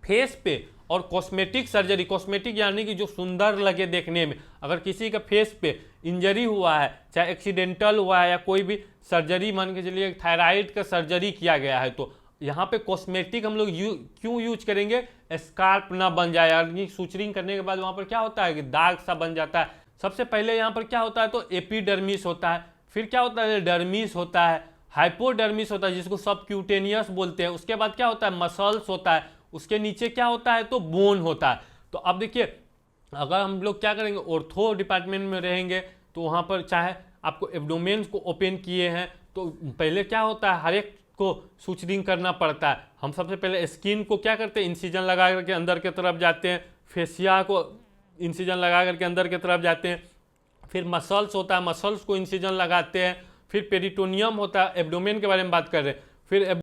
Face पे और cosmetic surgery, cosmetic यानी कि जो सुंदर लगे देखने में, अगर किसी का फेस पे इंजरी हुआ है, चाहे एक्सीडेंटल हुआ है या कोई भी सर्जरी, मान के चलिए थायराइड का सर्जरी किया गया है, तो यहाँ पे कॉस्मेटिक हम लोग क्यों यूज करेंगे, स्कार्प ना बन जाए, यानी सूचरिंग करने के बाद वहाँ पर क्या होता है कि दाग सा बन जाता है। सबसे पहले यहाँ पर क्या होता है, तो एपिडर्मिस होता है, फिर क्या होता है, डर्मिस होता है, हाइपोडर्मिस होता है जिसको सबक्यूटेनियस बोलते हैं, उसके बाद क्या होता है, मसल्स होता है, उसके नीचे क्या होता है, तो बोन होता है। तो अब देखिए, अगर हम लोग क्या करेंगे, ऑर्थो डिपार्टमेंट में रहेंगे तो वहाँ पर चाहे आपको एब्डोमेन को ओपन किए हैं तो पहले क्या होता है, हर एक को सूचरिंग करना पड़ता है। हम सबसे पहले स्किन को क्या करते हैं, इंसिजन लगा करके अंदर की तरफ जाते हैं, फेसिया को इंसिजन लगा करके अंदर की तरफ जाते हैं, फिर मसल्स होता है, मसल्स को इंसिजन लगाते हैं, फिर पेरिटोनियम होता है, एब्डोमेन के बारे में बात कर रहे हैं, फिर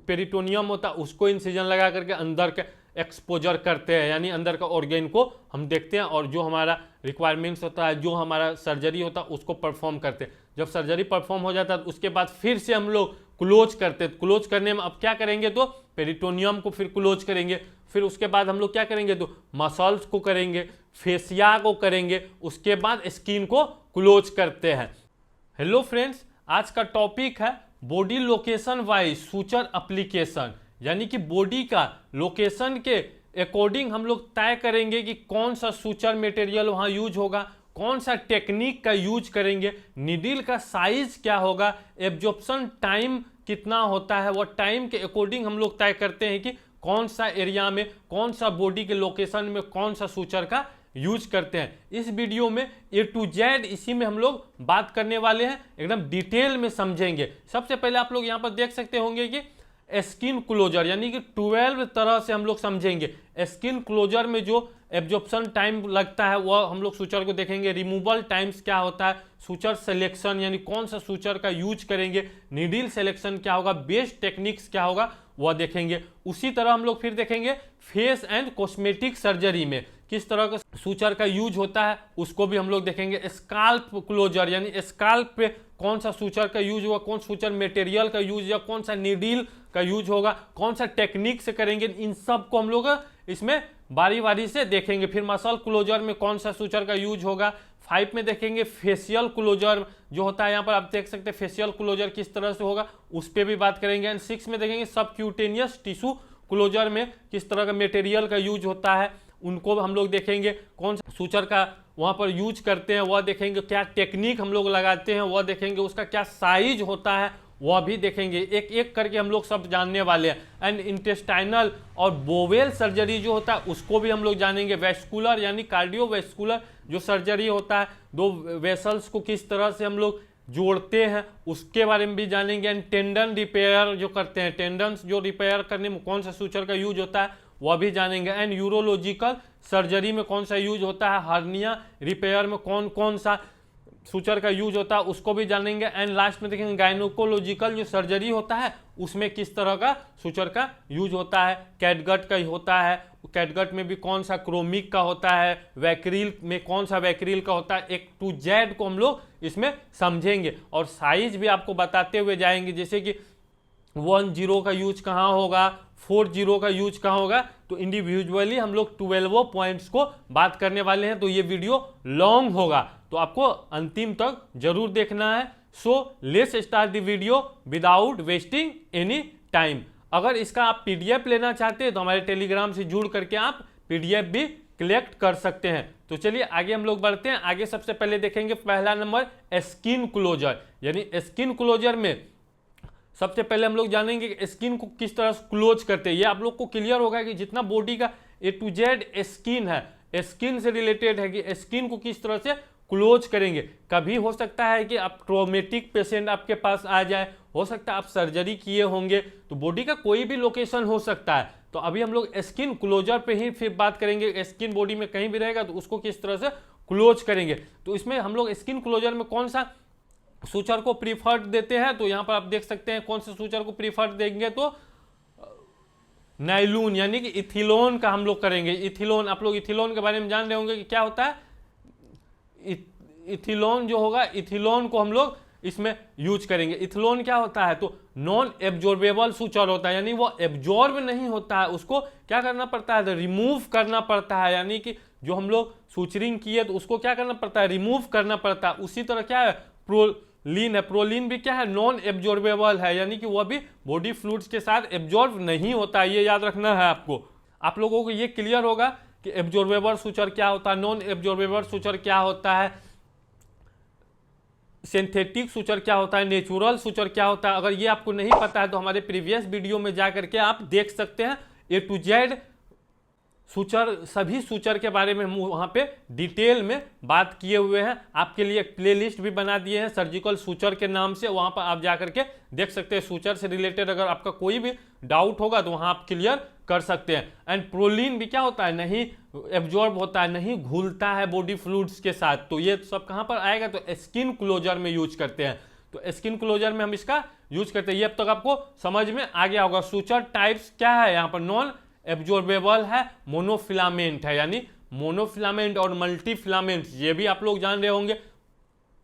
पेरिटोनियम होता है, उसको इंसिजन लगा करके अंदर के एक्सपोजर करते हैं, यानी अंदर का ऑर्गेन को हम देखते हैं और जो हमारा रिक्वायरमेंट्स होता है, जो हमारा सर्जरी होता है उसको परफॉर्म करते हैं। जब सर्जरी परफॉर्म हो जाता है तो उसके बाद फिर से हम लोग क्लोज करते हैं। क्लोज करने में अब क्या करेंगे, तो पेरिटोनियम को फिर क्लोज करेंगे, फिर उसके बाद हम लोग क्या करेंगे, तो मसल्स को करेंगे, फेसिया को करेंगे, उसके बाद स्किन को क्लोज करते हैं। हेलो फ्रेंड्स, आज का टॉपिक है body location wise suture application, यानी कि बॉडी का लोकेशन के अकॉर्डिंग हम लोग तय करेंगे कि कौन सा सूचर मटेरियल वहाँ यूज होगा, कौन सा टेक्निक का यूज करेंगे, नीडल का साइज क्या होगा, एब्जॉर्प्शन टाइम कितना होता है, वो टाइम के अकॉर्डिंग हम लोग तय करते हैं कि कौन सा एरिया में, कौन सा बॉडी के लोकेशन में कौन सा सूचर का यूज करते हैं। इस वीडियो में A to Z इसी में हम लोग बात करने वाले हैं, एकदम डिटेल में समझेंगे। सबसे पहले आप लोग यहाँ पर देख सकते होंगे कि स्किन क्लोजर, यानी कि 12 तरह से हम लोग समझेंगे। स्किन क्लोजर में जो एब्जॉर्प्शन टाइम लगता है वह हम लोग सूचर को देखेंगे, रिमूवल टाइम्स क्या होता है, सूचर सिलेक्शन यानी कौन सा सूचर का यूज करेंगे, नीडल सिलेक्शन क्या होगा, बेस्ट टेक्निक्स क्या होगा वह देखेंगे। उसी तरह हम लोग फिर देखेंगे फेस एंड कॉस्मेटिक सर्जरी में किस तरह का सूचर का यूज होता है, उसको भी हम लोग देखेंगे। स्काल्प क्लोजर यानी स्काल्प पे कौन सा सूचर का यूज होगा, कौन सूचर मटेरियल का यूज या कौन सा नीडल का यूज होगा, कौन सा टेक्निक से करेंगे, इन सब को हम लोग इसमें बारी बारी से देखेंगे। फिर मसल क्लोजर में कौन सा सूचर का यूज होगा। 5 में देखेंगे फेशियल क्लोजर जो होता है, यहाँ पर आप देख सकते हैं फेशियल क्लोजर किस तरह से होगा, उस पर भी बात करेंगे। एंड 6 में देखेंगे सबक्यूटेनियस टिश्यू क्लोजर में किस तरह का मटेरियल का यूज होता है, उनको हम लोग देखेंगे। कौन सा सूचर का वहाँ पर यूज करते हैं वह देखेंगे, क्या टेक्निक हम लोग लगाते हैं वह देखेंगे, उसका क्या साइज होता है वह भी देखेंगे। एक एक करके हम लोग सब जानने वाले हैं। एंड इंटेस्टाइनल और बोवेल सर्जरी जो होता है उसको भी हम लोग जानेंगे। वेस्कुलर यानी कार्डियोवेस्कुलर जो सर्जरी होता है, दो वेसल्स को किस तरह से हम लोग जोड़ते हैं उसके बारे में भी जानेंगे। एंड टेंडन रिपेयर जो करते हैं, टेंडन्स जो रिपेयर करने में कौन सा सूचर का यूज होता है वह भी जानेंगे। एंड यूरोलॉजिकल सर्जरी में कौन सा यूज होता है, हार्निया रिपेयर में कौन कौन सा सूचर का यूज होता है उसको भी जानेंगे। एंड लास्ट में देखेंगे गायनोकोलॉजिकल जो सर्जरी होता है उसमें किस तरह का सूचर का यूज होता है। कैटगट का होता है, कैटगट में भी कौन सा क्रोमिक का होता है, वैक्रील में कौन सा वैक्रील का होता है, एक टू जेड को हम लोग इसमें समझेंगे। और साइज भी आपको बताते हुए जाएंगे, जैसे कि 10 का यूज कहाँ होगा, 40 का यूज कहाँ होगा, तो इंडिविजुअली हम लोग 12 पॉइंट्स को बात करने वाले हैं। तो ये वीडियो लॉन्ग होगा तो आपको अंतिम तक जरूर देखना है। So let's start the video without wasting any time. अगर इसका आप पीडीएफ लेना चाहते हैं तो हमारे टेलीग्राम से जुड़ करके आप पीडीएफ भी कलेक्ट कर सकते हैं। तो चलिए आगे हम लोग बढ़ते हैं। आगे सबसे पहले देखेंगे पहला नंबर स्किन क्लोजर, यानी स्किन क्लोजर में सबसे पहले हम लोग जानेंगे कि स्किन को किस तरह से क्लोज करते हैं। ये आप लोग को क्लियर होगा कि जितना बॉडी का A to Z स्किन है, स्किन से रिलेटेड है कि स्किन को किस तरह से क्लोज करेंगे। कभी हो सकता है कि आप ट्रॉमेटिक पेशेंट आपके पास आ जाए, हो सकता है आप सर्जरी किए होंगे, तो बॉडी का कोई भी लोकेशन हो सकता है। तो अभी हम लोग स्किन क्लोजर पे ही फिर बात करेंगे। स्किन बॉडी में कहीं भी रहेगा तो उसको किस तरह से क्लोज करेंगे। तो इसमें हम लोग स्किन क्लोजर में कौन सा सूचर को प्रीफर्ड देते हैं, तो यहां पर आप देख सकते हैं कौन से सूचर को प्रीफर्ड देंगे, तो नाइलून यानी कि इथिलोन का हम लोग करेंगे। इथिलोन, आप लोग इथिलोन के बारे में जान रहे होंगे कि क्या होता है। इथिलोन जो होगा, इथिलोन को हम लोग इसमें यूज करेंगे। इथेनॉल क्या होता है, तो नॉन एब्जॉर्बेबल सूचर होता है, यानी वो एब्जॉर्ब नहीं होता है, उसको क्या करना पड़ता है, रिमूव करना पड़ता है। यानी कि जो हम लोग सूचरिंग किए तो उसको क्या करना पड़ता है, रिमूव करना पड़ता है। उसी तरह क्या है, प्रोलीन है, प्रोलीन भी क्या है, नॉन एब्जॉर्बेबल है, यानी कि वह भी बॉडी फ्लूइड्स के साथ एब्जॉर्ब नहीं होता है। ये याद रखना है आपको। आप लोगों को ये क्लियर होगा कि एब्जॉर्बेबल सूचर क्या होता है, नॉन एब्जॉर्बेबल सूचर क्या होता है, सिंथेटिक सूचर क्या होता है, नेचुरल सूचर क्या होता है। अगर ये आपको नहीं पता है तो हमारे प्रीवियस वीडियो में जा करके आप देख सकते हैं। A to Z सूचर, सभी सूचर के बारे में हम वहाँ पे डिटेल में बात किए हुए हैं। आपके लिए एक प्लेलिस्ट भी बना दिए हैं सर्जिकल सूचर के नाम से, वहाँ पर आप जा करके देख सकते हैं। सूचर से रिलेटेड अगर आपका कोई भी डाउट होगा तो वहाँ आप क्लियर कर सकते हैं। एंड प्रोलीन भी क्या होता है, नहीं एब्जॉर्ब होता है, नहीं घुलता है बॉडी फ्लूइड्स के साथ। तो ये सब कहाँ पर आएगा, तो स्किन क्लोजर में यूज करते हैं। तो स्किन क्लोजर में हम इसका यूज करते हैं। ये अब तक आपको समझ में आ गया होगा। सूचर टाइप्स क्या है, यहाँ पर नॉन एब्जॉर्बेबल है, मोनोफिलामेंट है, यानी मोनोफिलामेंट और मल्टीफिलामेंट। ये भी आप लोग जान रहे होंगे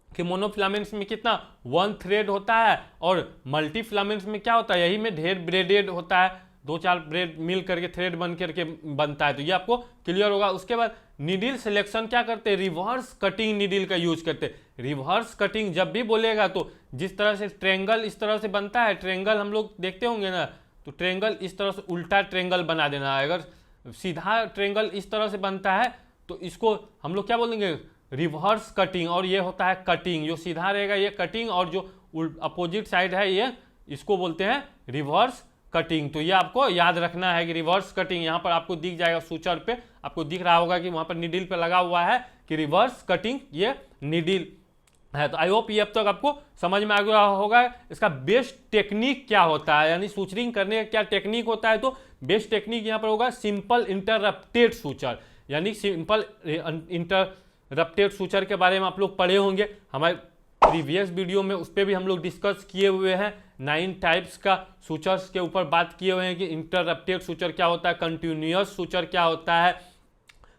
कि मोनोफिलामेंट्स में कितना 1 थ्रेड होता है और मल्टीफिलामेंट्स में क्या होता है, यही में ढेर ब्रेडेड होता है, 2-4 ब्रेड मिल करके थ्रेड बन करके बनता है। तो ये आपको क्लियर होगा। उसके बाद नीडल सिलेक्शन क्या करते हैं, रिवर्स कटिंग नीडल का यूज करते हैं। रिवर्स कटिंग जब भी बोलेगा तो जिस तरह से ट्रेंगल इस तरह से बनता है, ट्रेंगल हम लोग देखते होंगे ना, तो ट्रेंगल इस तरह से उल्टा ट्रेंगल बना देना है। अगर सीधा ट्रेंगल इस तरह से बनता है तो इसको हम लोग क्या बोलेंगे, रिवर्स कटिंग। और ये होता है कटिंग, जो सीधा रहेगा ये कटिंग, और जो अपोजिट साइड है ये, इसको बोलते हैं रिवर्स कटिंग। तो ये आपको याद रखना है कि रिवर्स कटिंग, यहाँ पर आपको दिख जाएगा सूचर पे, आपको दिख रहा होगा कि वहाँ पर नीडल पे लगा हुआ है कि रिवर्स कटिंग ये नीडल है। तो आई होप ये अब तक आपको समझ में आ गया होगा। इसका बेस्ट टेक्निक क्या होता है, यानी सूचरिंग करने का क्या टेक्निक होता है, तो बेस्ट टेक्निक यहाँ पर होगा सिंपल इंटररप्टेड सूचर। यानी सिंपल इंटररप्टेड सूचर के बारे में आप लोग पढ़े होंगे, हमारे प्रीवियस वीडियो में उस पर भी हम लोग डिस्कस किए हुए हैं। 9 टाइप्स का सूचर्स के ऊपर बात किए हुए हैं कि इंटररप्टेड सूचर क्या होता है, कंटिन्यूअस सूचर क्या होता है,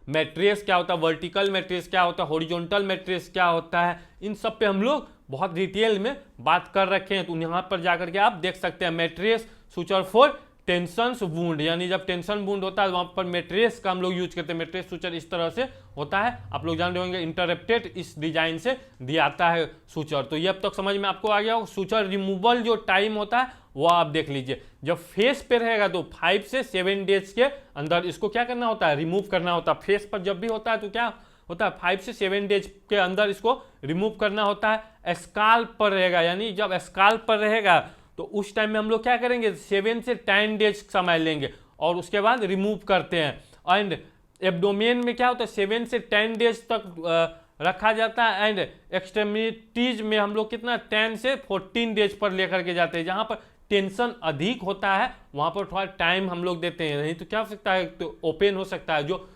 मैट्रिक्स क्या होता है, वर्टिकल मैट्रिक्स क्या होता है, हॉरिजॉन्टल मैट्रिक्स क्या होता है। इन सब पे हम लोग बहुत डिटेल में बात कर रखे हैं। तो यहाँ पर जाकर के आप देख सकते हैं matrix suture for tension wound, यानी जब टेंशन वुंड होता है वहाँ पर मैट्रिक्स का हम लोग यूज करते हैं। मैट्रिक्स सूचर इस तरह से होता है, आप लोग जान रहे होंगे। इंटररप्टेड इस डिजाइन से दिया आता है सूचर। तो ये अब तक समझ में आपको आ गया होगा। सूचर रिमूवल जो टाइम होता है वो आप देख लीजिए, जब फेस पे रहेगा तो 5 से 7 डेज के अंदर इसको क्या करना होता है, रिमूव करना होता है। फेस पर जब भी होता है तो क्या होता है, 5 से 7 डेज के अंदर इसको रिमूव करना होता है। स्काल्प पर रहेगा, यानी जब स्काल्प पर रहेगा तो उस टाइम में हम लोग क्या करेंगे, 7 से 10 डेज समय लेंगे और उसके बाद रिमूव करते हैं। एंड एब्डोमेन में क्या होता है, 7 से 10 डेज तक रखा जाता है। एंड एक्सट्रीमिटीज में हम लोग कितना 10 से 14 डेज पर लेकर के जाते हैं। जहां पर टेंशन अधिक होता है वहां पर थोड़ा टाइम हम लोग देते हैं, नहीं तो क्या हो सकता है, तो ओपन हो सकता है। जो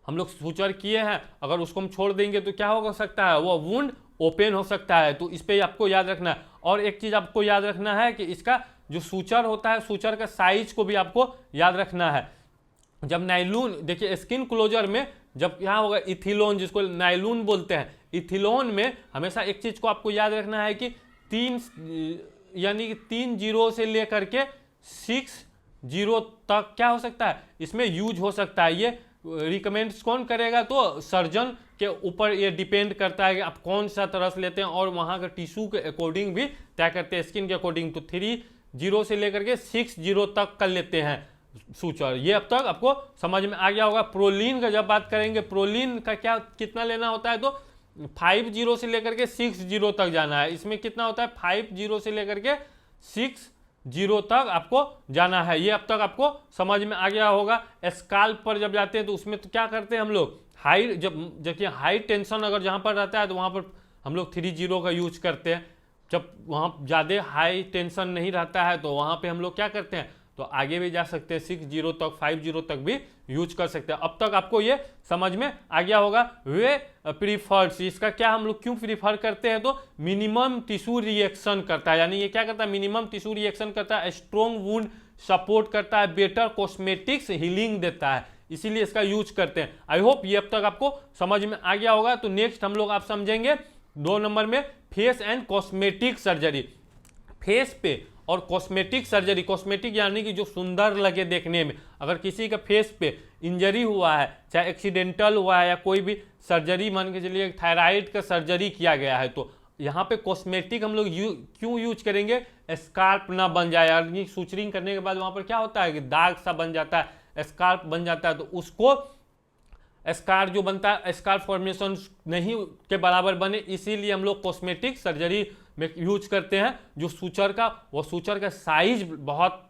हम लोग सूचर किए हैं अगर उसको हम छोड़ देंगे तो क्या हो सकता है, वो वुंड ओपन हो सकता है। तो इस पे आपको याद रखना है। और एक चीज आपको याद रखना है कि इसका जो सूचर होता है, सूचर का साइज को भी आपको याद रखना है। जब नाइलून, देखिए स्किन क्लोजर में जब यहाँ होगा इथिलोन, जिसको नाइलून बोलते हैं, इथिलोन में हमेशा एक चीज को आपको याद रखना है कि 3 जीरो से लेकर के 6 जीरो तक क्या हो सकता है, इसमें यूज हो सकता है। ये रिकमेंड कौन करेगा, तो सर्जन के ऊपर ये डिपेंड करता है कि आप कौन सा तरस लेते हैं और वहाँ के टिश्यू के अकॉर्डिंग भी तय करते हैं, स्किन के अकॉर्डिंग। तो 3 जीरो से लेकर के 6 जीरो तक कर लेते हैं सूचर। ये अब तक आपको समझ में आ गया होगा। प्रोलीन का जब बात करेंगे, प्रोलीन का क्या कितना लेना होता है, तो 5 जीरो से लेकर के 6 जीरो तक जाना है। इसमें कितना होता है, 5 जीरो से लेकर के 6 जीरो तक आपको जाना है। ये अब तक आपको समझ में आ गया होगा। स्काल्प पर जब जाते हैं तो उसमें तो क्या करते हैं हम लोग, हाई जब हाई टेंशन अगर जहाँ पर रहता है तो वहाँ पर हम लोग 3 जीरो का यूज करते हैं। जब वहाँ ज़्यादा हाई टेंशन नहीं रहता है तो वहाँ पे हम लोग क्या करते हैं, तो आगे भी जा सकते हैं, 6 जीरो तक 5 जीरो तक भी यूज कर सकते हैं। अब तक आपको ये समझ में आ गया होगा। वे प्रीफर्ड, इसका क्या हम लोग क्यों प्रीफर करते हैं, तो मिनिमम टिश्यू रिएक्शन करता है। यानी ये क्या करता है, मिनिमम टिश्यू रिएक्शन करता है, स्ट्रॉन्ग वुंड सपोर्ट करता है, बेटर कॉस्मेटिक्स हीलिंग देता है, इसीलिए इसका यूज करते हैं। आई होप ये अब तक आपको समझ में आ गया होगा। तो नेक्स्ट हम लोग आप समझेंगे 2 नंबर में face and cosmetic surgery, face पे और कॉस्मेटिक सर्जरी, कॉस्मेटिक यानी कि जो सुंदर लगे देखने में। अगर किसी का फेस पे इंजरी हुआ है, चाहे एक्सीडेंटल हुआ है या कोई भी सर्जरी, मान के चलिए थायराइड का सर्जरी किया गया है, तो यहाँ पे कॉस्मेटिक हम लोग क्यों यूज करेंगे, स्कार्प ना बन जाए। यानी सुचरिंग करने के बाद वहाँ पर क्या होता है कि दाग सा बन जाता है, स्कार्प बन जाता है, तो उसको स्कार जो बनता है स्कार फॉर्मेशन नहीं के बराबर बने, इसीलिए हम लोग कॉस्मेटिक सर्जरी में यूज करते हैं। जो सूचर का, वो सूचर का साइज बहुत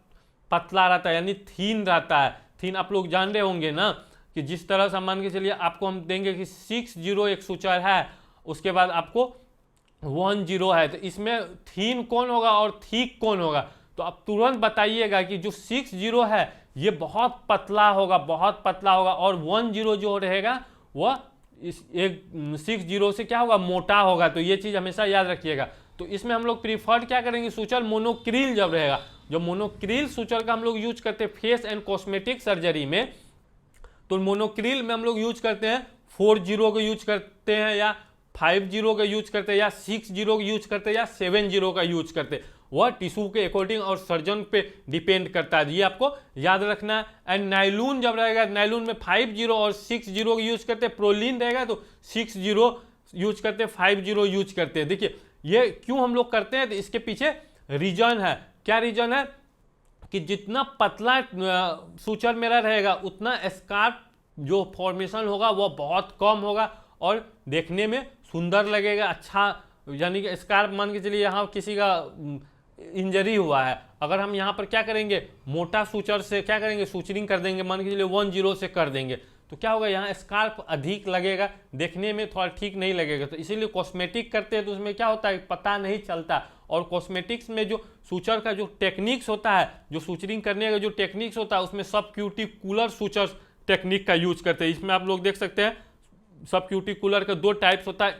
पतला रहता है, यानी थीन रहता है। थीन आप लोग जान रहे होंगे ना कि जिस तरह से मान के चलिए आपको हम देंगे कि 60 एक सूचर है, उसके बाद आपको 10 है, तो इसमें थीन कौन होगा और थिक कौन होगा, तो आप तुरंत बताइएगा कि जो 60 है ये बहुत पतला होगा, बहुत पतला होगा, और 10 जो रहेगा वह इस एक 60 से क्या होगा, मोटा होगा। तो ये चीज़ हमेशा याद रखिएगा। तो इसमें हम लोग प्रीफर क्या करेंगे, सूचर मोनोक्रिल जब रहेगा, जो मोनोक्रिल सूचर का हम लोग यूज करते हैं फेस एंड कॉस्मेटिक सर्जरी में, तो मोनोक्रिल में हम लोग यूज करते हैं 40 का यूज करते हैं, या 50 का यूज करते हैं, या 60 का यूज करते हैं, या 70 का यूज करते हैं। वह टिश्यू के अकॉर्डिंग और सर्जन पे डिपेंड करता है, ये आपको याद रखना है। एंड नाइलून जब रहेगा, नाइलून में 50 और 60 यूज करते हैं, प्रोलीन रहेगा तो 60 यूज करते हैं, 50 यूज करते हैं। देखिए ये क्यों हम लोग करते हैं, तो इसके पीछे रीजन है। क्या रीजन है कि जितना पतला सूचर मेरा रहेगा उतना स्कार्प जो फॉर्मेशन होगा वो बहुत कम होगा और देखने में सुंदर लगेगा, अच्छा। यानी कि स्कार्प मान के चलिए यहाँ किसी का इंजरी हुआ है, अगर हम यहाँ पर क्या करेंगे, मोटा सूचर से क्या करेंगे, सूचरिंग कर देंगे, मान के चलिए 10 से कर देंगे, तो क्या होगा, यहाँ स्कार्प अधिक लगेगा, देखने में थोड़ा ठीक नहीं लगेगा। तो इसीलिए कॉस्मेटिक करते हैं तो उसमें क्या होता है, पता नहीं चलता। और कॉस्मेटिक्स में जो सूचर का जो टेक्निक्स होता है, जो सूचरिंग करने का जो टेक्निक्स होता है, उसमें सबक्यूटिकुलर सूचर टेक्निक का यूज करते हैं। इसमें आप लोग देख सकते हैं सबक्यूटिकुलर का 2 टाइप्स होता है,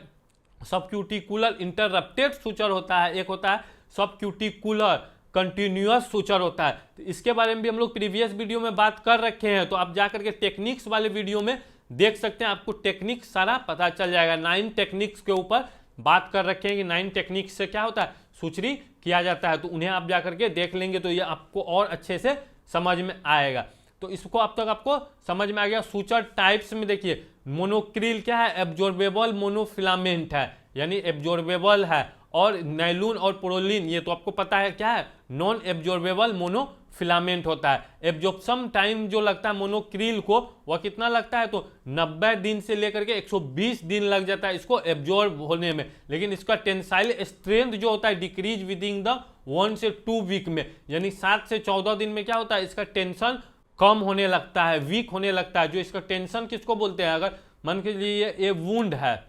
सबक्यूटिकुलर इंटररप्टेड सूचर होता है, एक होता है सबक्यूटिकुलर कंटिन्यूअस सूचर होता है। तो इसके बारे में भी हम लोग प्रीवियस वीडियो में बात कर रखे हैं, तो आप जाकर के टेक्निक्स वाले वीडियो में देख सकते हैं, आपको टेक्निक सारा पता चल जाएगा। 9 टेक्निक्स के ऊपर बात कर रखे हैं कि 9 टेक्निक्स से क्या होता है, सूचरी किया जाता है, तो उन्हें आप जाकर के देख लेंगे तो ये आपको और अच्छे से समझ में आएगा। तो इसको अब तक आपको समझ में आ गया। सूचर टाइप्स में देखिए, मोनोक्रिल क्या है, एब्जॉर्बेबल मोनोफिलामेंट है, यानी एब्जॉर्बेबल है, और नाइलून और प्रोलीन ये तो आपको पता है क्या है, नॉन एब्जॉर्बेबल मोनोफिलामेंट होता है। एब्जॉर्प्शन टाइम जो लगता है मोनोक्रिल को, वह कितना लगता है, तो 90 दिन से लेकर के 120 दिन लग जाता है इसको एब्जॉर्ब होने में। लेकिन इसका टेंसाइल स्ट्रेंथ जो होता है डिक्रीज विद इन द 1 से 2 वीक में, यानी 7 से 14 दिन में क्या होता है, इसका टेंशन कम होने लगता है, वीक होने लगता है। जो इसका टेंशन किसको बोलते हैं, अगर मान के लिए ये वुंड है,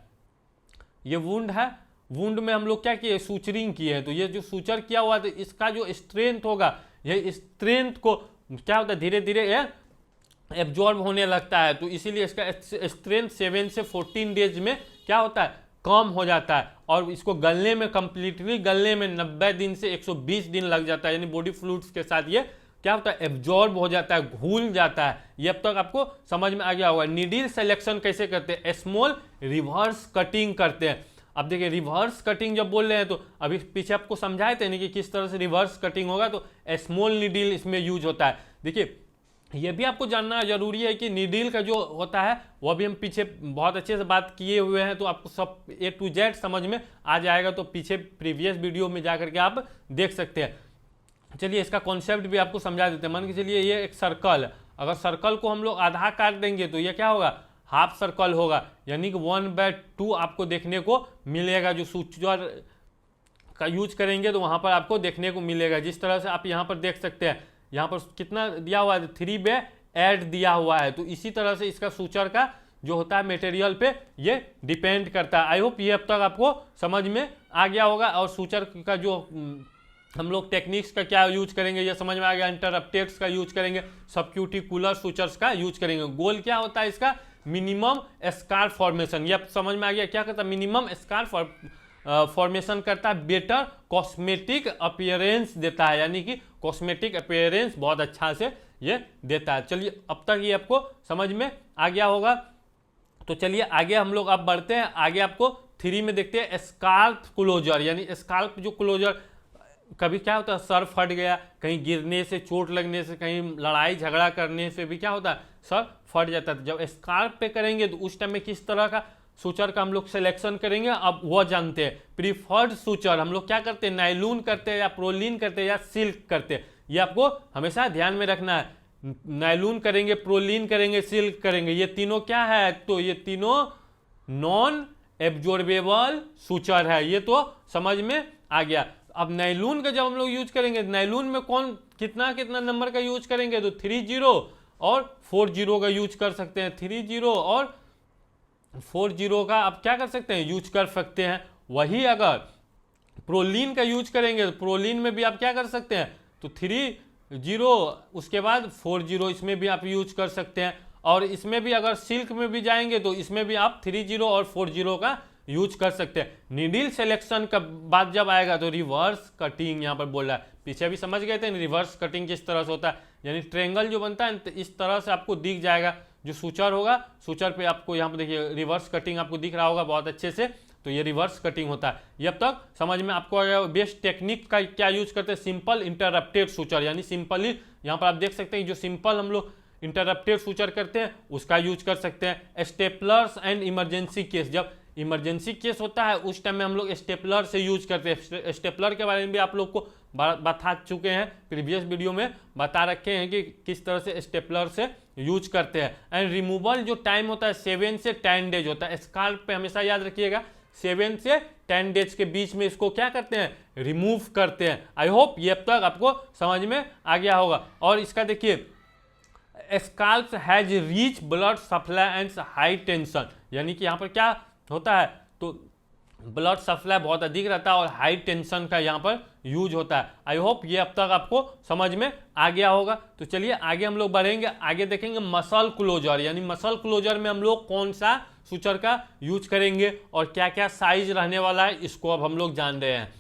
ये वुंड है, वुंड में हम लोग क्या किए, सूचरिंग किए हैं, तो ये जो सूचर किया हुआ है इसका जो स्ट्रेंथ होगा, ये स्ट्रेंथ को क्या होता है, धीरे धीरे ये एब्जॉर्ब होने लगता है। तो इसीलिए इसका स्ट्रेंथ 7 से 14 डेज में क्या होता है, कम हो जाता है, और इसको गलने में, कंप्लीटली गलने में 90 दिन से 120 दिन लग जाता है, यानी बॉडी फ्लूइड्स के साथ ये क्या होता है, एब्जॉर्ब हो जाता है, घुल जाता है। ये अब तक आपको समझ में आ गया होगा। नीडल सिलेक्शन कैसे करते हैं, स्मॉल रिवर्स कटिंग करते हैं। अब देखिए रिवर्स कटिंग जब बोल रहे हैं तो अभी पीछे आपको समझाए थे नहीं कि किस तरह से रिवर्स कटिंग होगा, तो स्मॉल नीडल इसमें यूज होता है। देखिए ये भी आपको जानना जरूरी है कि नीडल का जो होता है वह भी हम पीछे बहुत अच्छे से बात किए हुए हैं, तो आपको सब A to Z समझ में आ जाएगा, तो पीछे प्रीवियस वीडियो में जाकर के आप देख सकते हैं। चलिए इसका कॉन्सेप्ट भी आपको समझा देते हैं। मान के चलिए ये एक सर्कल है, अगर सर्कल को हम लोग आधा काट देंगे तो ये क्या होगा, हाफ सर्कल होगा, यानी कि 1/2 आपको देखने को मिलेगा। जो सूचर का यूज करेंगे तो वहां पर आपको देखने को मिलेगा, जिस तरह से आप यहाँ पर देख सकते हैं, यहाँ पर कितना दिया हुआ है, 3/8 दिया हुआ है। तो इसी तरह से इसका सूचर का जो होता है मटेरियल पे ये डिपेंड करता है। आई होप ये अब तक आपको समझ में आ गया होगा। और सूचर का जो हम लोग टेक्निक्स का क्या यूज करेंगे ये समझ में आ गया। इंटरप्टेट्स का यूज करेंगे, सबक्यूटिकुलर सूचर्स का यूज करेंगे। गोल क्या होता है इसका, मिनिमम स्कार फॉर्मेशन। ये समझ में आ गया क्या करता है, मिनिमम स्कार फॉर्मेशन करता है, बेटर कॉस्मेटिक अपीयरेंस देता है, यानी कि कॉस्मेटिक अपीयरेंस बहुत अच्छा से ये देता है। चलिए अब तक ये आपको समझ में आ गया होगा। तो चलिए आगे हम लोग अब बढ़ते हैं। आगे आपको 3 में देखते हैं स्काल्प क्लोजर, यानी स्काल्प जो क्लोजर, कभी क्या होता है सर फट गया, कहीं गिरने से, चोट लगने से, कहीं लड़ाई झगड़ा करने से भी क्या होता है सर फट जाता है। जब स्काल्प पे करेंगे तो उस टाइम में किस तरह का सूचर का हम लोग सिलेक्शन करेंगे, अब वह जानते हैं। प्रीफर्ड सूचर हम लोग क्या करते हैं, नायलून करते हैं या प्रोलीन करते हैं या सिल्क करते हैं, ये आपको हमेशा ध्यान में रखना है। नायलून करेंगे, प्रोलीन करेंगे, सिल्क करेंगे, ये तीनों क्या है, तो ये तीनों नॉन एब्जॉर्बेबल सूचर है, ये तो समझ में आ गया। अब नायलून का जब हम लोग यूज करेंगे, नायलून में कौन कितना कितना नंबर का यूज करेंगे, तो 30 और 40 का यूज कर सकते हैं। 30 और 40 का आप क्या कर सकते हैं, यूज कर सकते हैं। वही अगर प्रोलीन का यूज करेंगे तो प्रोलीन में भी आप क्या कर सकते हैं, तो 30 उसके बाद 40 इसमें भी आप यूज कर सकते हैं। और इसमें भी अगर सिल्क में भी जाएंगे तो इसमें भी आप 30 और 40 का यूज कर सकते हैं। नीडल सिलेक्शन का बात जब आएगा तो रिवर्स कटिंग यहाँ पर बोल रहा है, पीछे भी समझ गए थे रिवर्स कटिंग किस तरह से होता है, यानी ट्रेंगल जो बनता है इस तरह से आपको दिख जाएगा, जो सूचर होगा सूचर पे आपको यहाँ पर देखिए रिवर्स कटिंग आपको दिख रहा होगा बहुत अच्छे से, तो ये रिवर्स कटिंग होता है। ये अब तक समझ में आपको आया। बेस्ट टेक्निक का क्या यूज करते हैं, सिंपल इंटरप्टेड सूचर, यानी सिंपली यहाँ पर आप देख सकते हैं जो सिंपल हम लोग इंटरप्टेड सूचर करते हैं उसका यूज कर सकते हैं। स्टेपलर्स एंड इमरजेंसी केस, जब इमरजेंसी केस होता है उस टाइम में हम लोग स्टेपलर से यूज करते हैं। स्टेपलर के बारे में भी आप लोग को बता चुके हैं, प्रीवियस वीडियो में बता रखे हैं कि किस तरह से स्टेपलर से यूज करते हैं। एंड रिमूवल जो टाइम होता है 7 से 10 डेज होता है। स्काल्प पे हमेशा याद रखिएगा 7 से 10 डेज के बीच में इसको क्या करते हैं, रिमूव करते हैं। आई होप ये अब तक आपको समझ में आ गया होगा। और इसका देखिए scalp has reach blood supply and high tension, यानी कि यहाँ पर क्या होता है, तो ब्लड सप्लाई बहुत अधिक रहता है और हाई टेंशन का यहाँ पर यूज होता है। आई होप ये अब तक आपको समझ में आ गया होगा। तो चलिए आगे हम लोग बढ़ेंगे, आगे देखेंगे मसल क्लोजर, यानी मसल क्लोजर में हम लोग कौन सा सूचर का यूज करेंगे और क्या क्या साइज रहने वाला है, इसको अब हम लोग जान रहे हैं।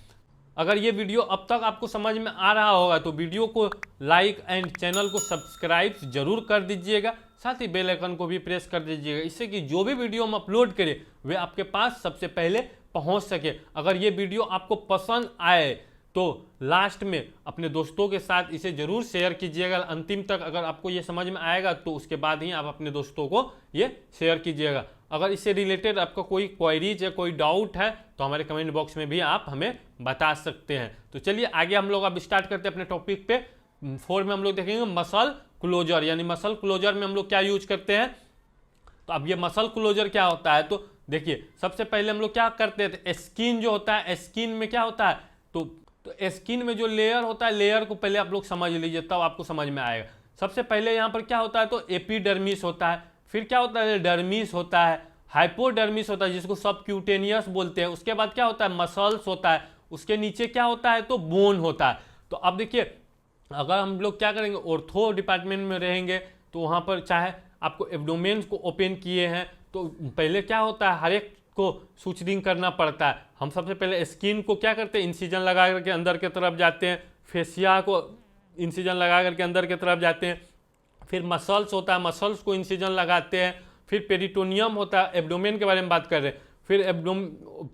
अगर ये वीडियो अब तक आपको समझ में आ रहा होगा तो वीडियो को लाइक एंड चैनल को सब्सक्राइब जरूर कर दीजिएगा, साथ ही बेल आइकन को भी प्रेस कर दीजिएगा, इससे कि जो भी वीडियो हम अपलोड करें वे आपके पास सबसे पहले पहुंच सके। अगर ये वीडियो आपको पसंद आए तो लास्ट में अपने दोस्तों के साथ इसे जरूर शेयर कीजिएगा अंतिम तक। अगर आपको ये समझ में आएगा तो उसके बाद ही आप अपने दोस्तों को ये शेयर कीजिएगा। अगर इससे रिलेटेड आपका कोई क्वेरीज या कोई डाउट है तो हमारे कमेंट बॉक्स में भी आप हमें बता सकते हैं। तो चलिए आगे हम लोग अब स्टार्ट करते हैं अपने टॉपिक पे। 4 में हम लोग देखेंगे मसल क्लोजर, यानी मसल क्लोजर में हम लोग क्या यूज करते हैं। तो अब ये मसल क्लोजर क्या होता है, तो देखिए सबसे पहले हम लोग क्या करते हैं, स्किन जो होता है, स्किन में क्या होता है, तो स्किन में जो लेयर होता है, लेयर को पहले आप लोग समझ लीजिए तब आपको समझ में आएगा। सबसे पहले यहाँ पर क्या होता है, तो एपिडर्मिस होता है, फिर क्या होता है, डर्मिस होता है, हाइपोडर्मिस होता है जिसको सबक्यूटेनियस बोलते हैं, उसके बाद क्या होता है, मसल्स होता है, उसके नीचे क्या होता है, तो बोन होता है। तो अब देखिए अगर हम लोग क्या करेंगे, ऑर्थो डिपार्टमेंट में रहेंगे तो वहाँ पर चाहे आपको एब्डोमेन को ओपन किए हैं तो पहले क्या होता है, हर एक को सूचरिंग करना पड़ता है। हम सबसे पहले स्किन को क्या करते हैं, इंसिजन लगा करके अंदर की तरफ जाते हैं, फेसिया को इंसिजन लगा करके अंदर की तरफ जाते हैं, फिर मसल्स होता है, मसल्स को इंसिजन लगाते हैं, फिर पेरिटोनियम होता है, एब्डोमेन के बारे में बात कर रहे हैं, फिर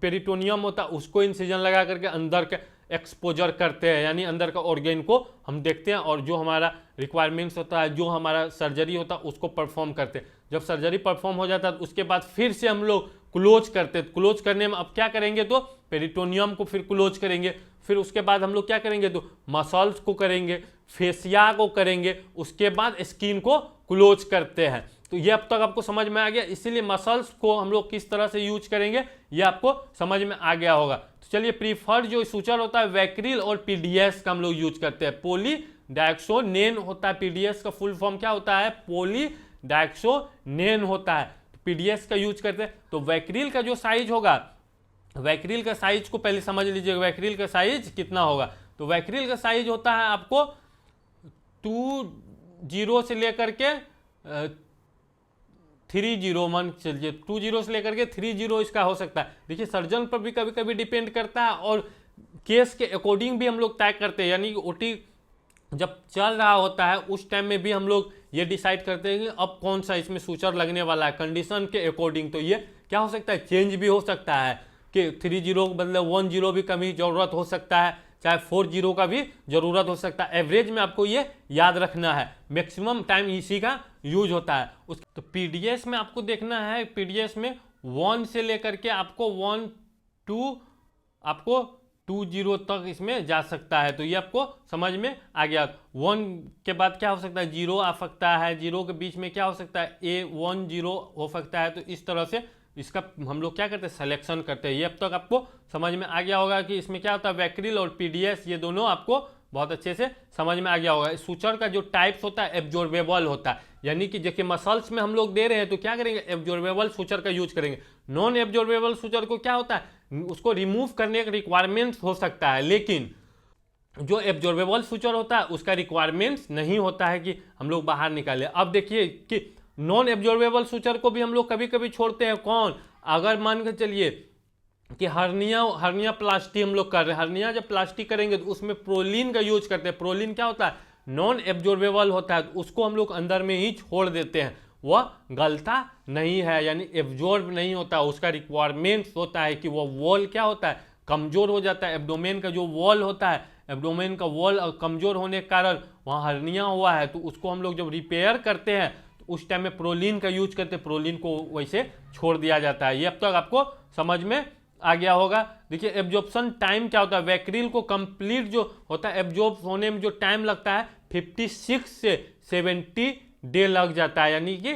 पेरिटोनियम होता है उसको इंसिजन लगा करके अंदर के एक्सपोजर करते हैं, यानी अंदर का ऑर्गेन को हम देखते हैं और जो हमारा रिक्वायरमेंट्स होता है, जो हमारा सर्जरी होता है उसको परफॉर्म करते हैं। जब सर्जरी परफॉर्म हो जाता है तो उसके बाद फिर से हम लोग क्लोज करते हैं। क्लोज करने में अब क्या करेंगे, तो पेरिटोनियम को फिर क्लोज करेंगे, फिर उसके बाद हम लोग क्या करेंगे, तो मसल्स को करेंगे, फेसिया को करेंगे, उसके बाद स्किन को क्लोज करते हैं। तो ये अब तक आपको समझ में आ गया, इसीलिए मसल्स को हम लोग किस तरह से यूज करेंगे ये आपको समझ में आ गया होगा। तो चलिए प्रीफर्ड जो सूचर होता है वैक्रिल और पीडीएस का हम लोग यूज करते हैं। पॉलीडायक्सोनेन होता है, पीडीएस का फुल फॉर्म क्या होता है, पॉलीडायक्सोनेन होता है, पीडीएस का यूज करते हैं। तो वैक्रिल का जो साइज होगा, वैक्रिल का साइज को पहले समझ लीजिए, वैक्रिल का साइज कितना होगा, तो वैक्रिल का साइज होता है आपको 20 से लेकर के 30 मान चलिए, 20 से लेकर के 30 इसका हो सकता है। देखिए सर्जन पर भी कभी कभी डिपेंड करता है और केस के अकॉर्डिंग भी हम लोग तय करते हैं, यानी ओटी जब चल रहा होता है उस टाइम में भी हम लोग ये डिसाइड करते हैं कि अब कौन सा इसमें सूचर लगने वाला है, कंडीशन के अकॉर्डिंग। तो ये क्या हो सकता है, चेंज भी हो सकता है। कि 3 जीरो के बदले 1 जीरो भी कभी ज़रूरत हो सकता है, चाहे 4 जीरो का भी ज़रूरत हो सकता है। एवरेज में आपको ये याद रखना है, मैक्सिमम टाइम इसी का यूज होता है। तो पीडीएस में आपको देखना है, पीडीएस में 1 से लेकर के आपको 1 2 आपको 2 जीरो तक इसमें जा सकता है। तो ये आपको समझ में आ गया। 1 के बाद क्या हो सकता है, जीरो आ सकता है, जीरो के बीच में क्या हो सकता है, A1 जीरो हो सकता है। तो इस तरह से इसका हम लोग क्या करते हैं, सिलेक्शन करते हैं। ये अब तक आपको समझ में आ गया होगा कि इसमें क्या होता है, वैक्रिल और पीडीएस ये दोनों आपको बहुत अच्छे से समझ में आ गया होगा। सूचर का जो टाइप्स होता है एब्जॉर्बेबल होता है, यानी कि जैसे मसल्स में हम लोग दे रहे हैं तो क्या करेंगे, एब्जॉर्बेबल सूचर का यूज करेंगे। नॉन एब्जॉर्बेबल सूचर को क्या होता है, उसको रिमूव करने का रिक्वायरमेंट्स हो सकता है, लेकिन जो एब्जॉर्बेबल सूचर होता है उसका रिक्वायरमेंट्स नहीं होता है कि हम लोग बाहर निकालें। अब देखिए कि नॉन एब्जॉर्बेबल सूचर को भी हम लोग कभी कभी छोड़ते हैं। कौन, अगर मान के चलिए कि हर्निया प्लास्टी हम लोग कर रहे हैं, हर्निया जब प्लास्टी करेंगे तो उसमें प्रोलीन का यूज करते हैं। प्रोलीन क्या होता है, नॉन एब्जॉर्बेबल होता है, तो उसको हम लोग अंदर में ही छोड़ देते हैं, वह गलता नहीं है, यानी एब्जॉर्ब नहीं होता। उसका रिक्वायरमेंट्स होता है कि वह वॉल क्या होता है, कमजोर हो जाता है। एब्डोमेन का जो वॉल होता है, एब्डोमेन का वॉल कमजोर होने के कारण वहाँ हर्निया हुआ है, तो उसको हम लोग जब रिपेयर करते हैं तो उस टाइम में प्रोलीन का यूज करते हैं, प्रोलीन को वैसे छोड़ दिया जाता है। ये अब तक आपको समझ में आ गया होगा। देखिए एब्जॉर्प्शन टाइम क्या होता है, वैक्रिल को कंप्लीट जो होता है एब्जॉर्ब होने में जो टाइम लगता है 56 से 70 डे लग जाता है, यानी कि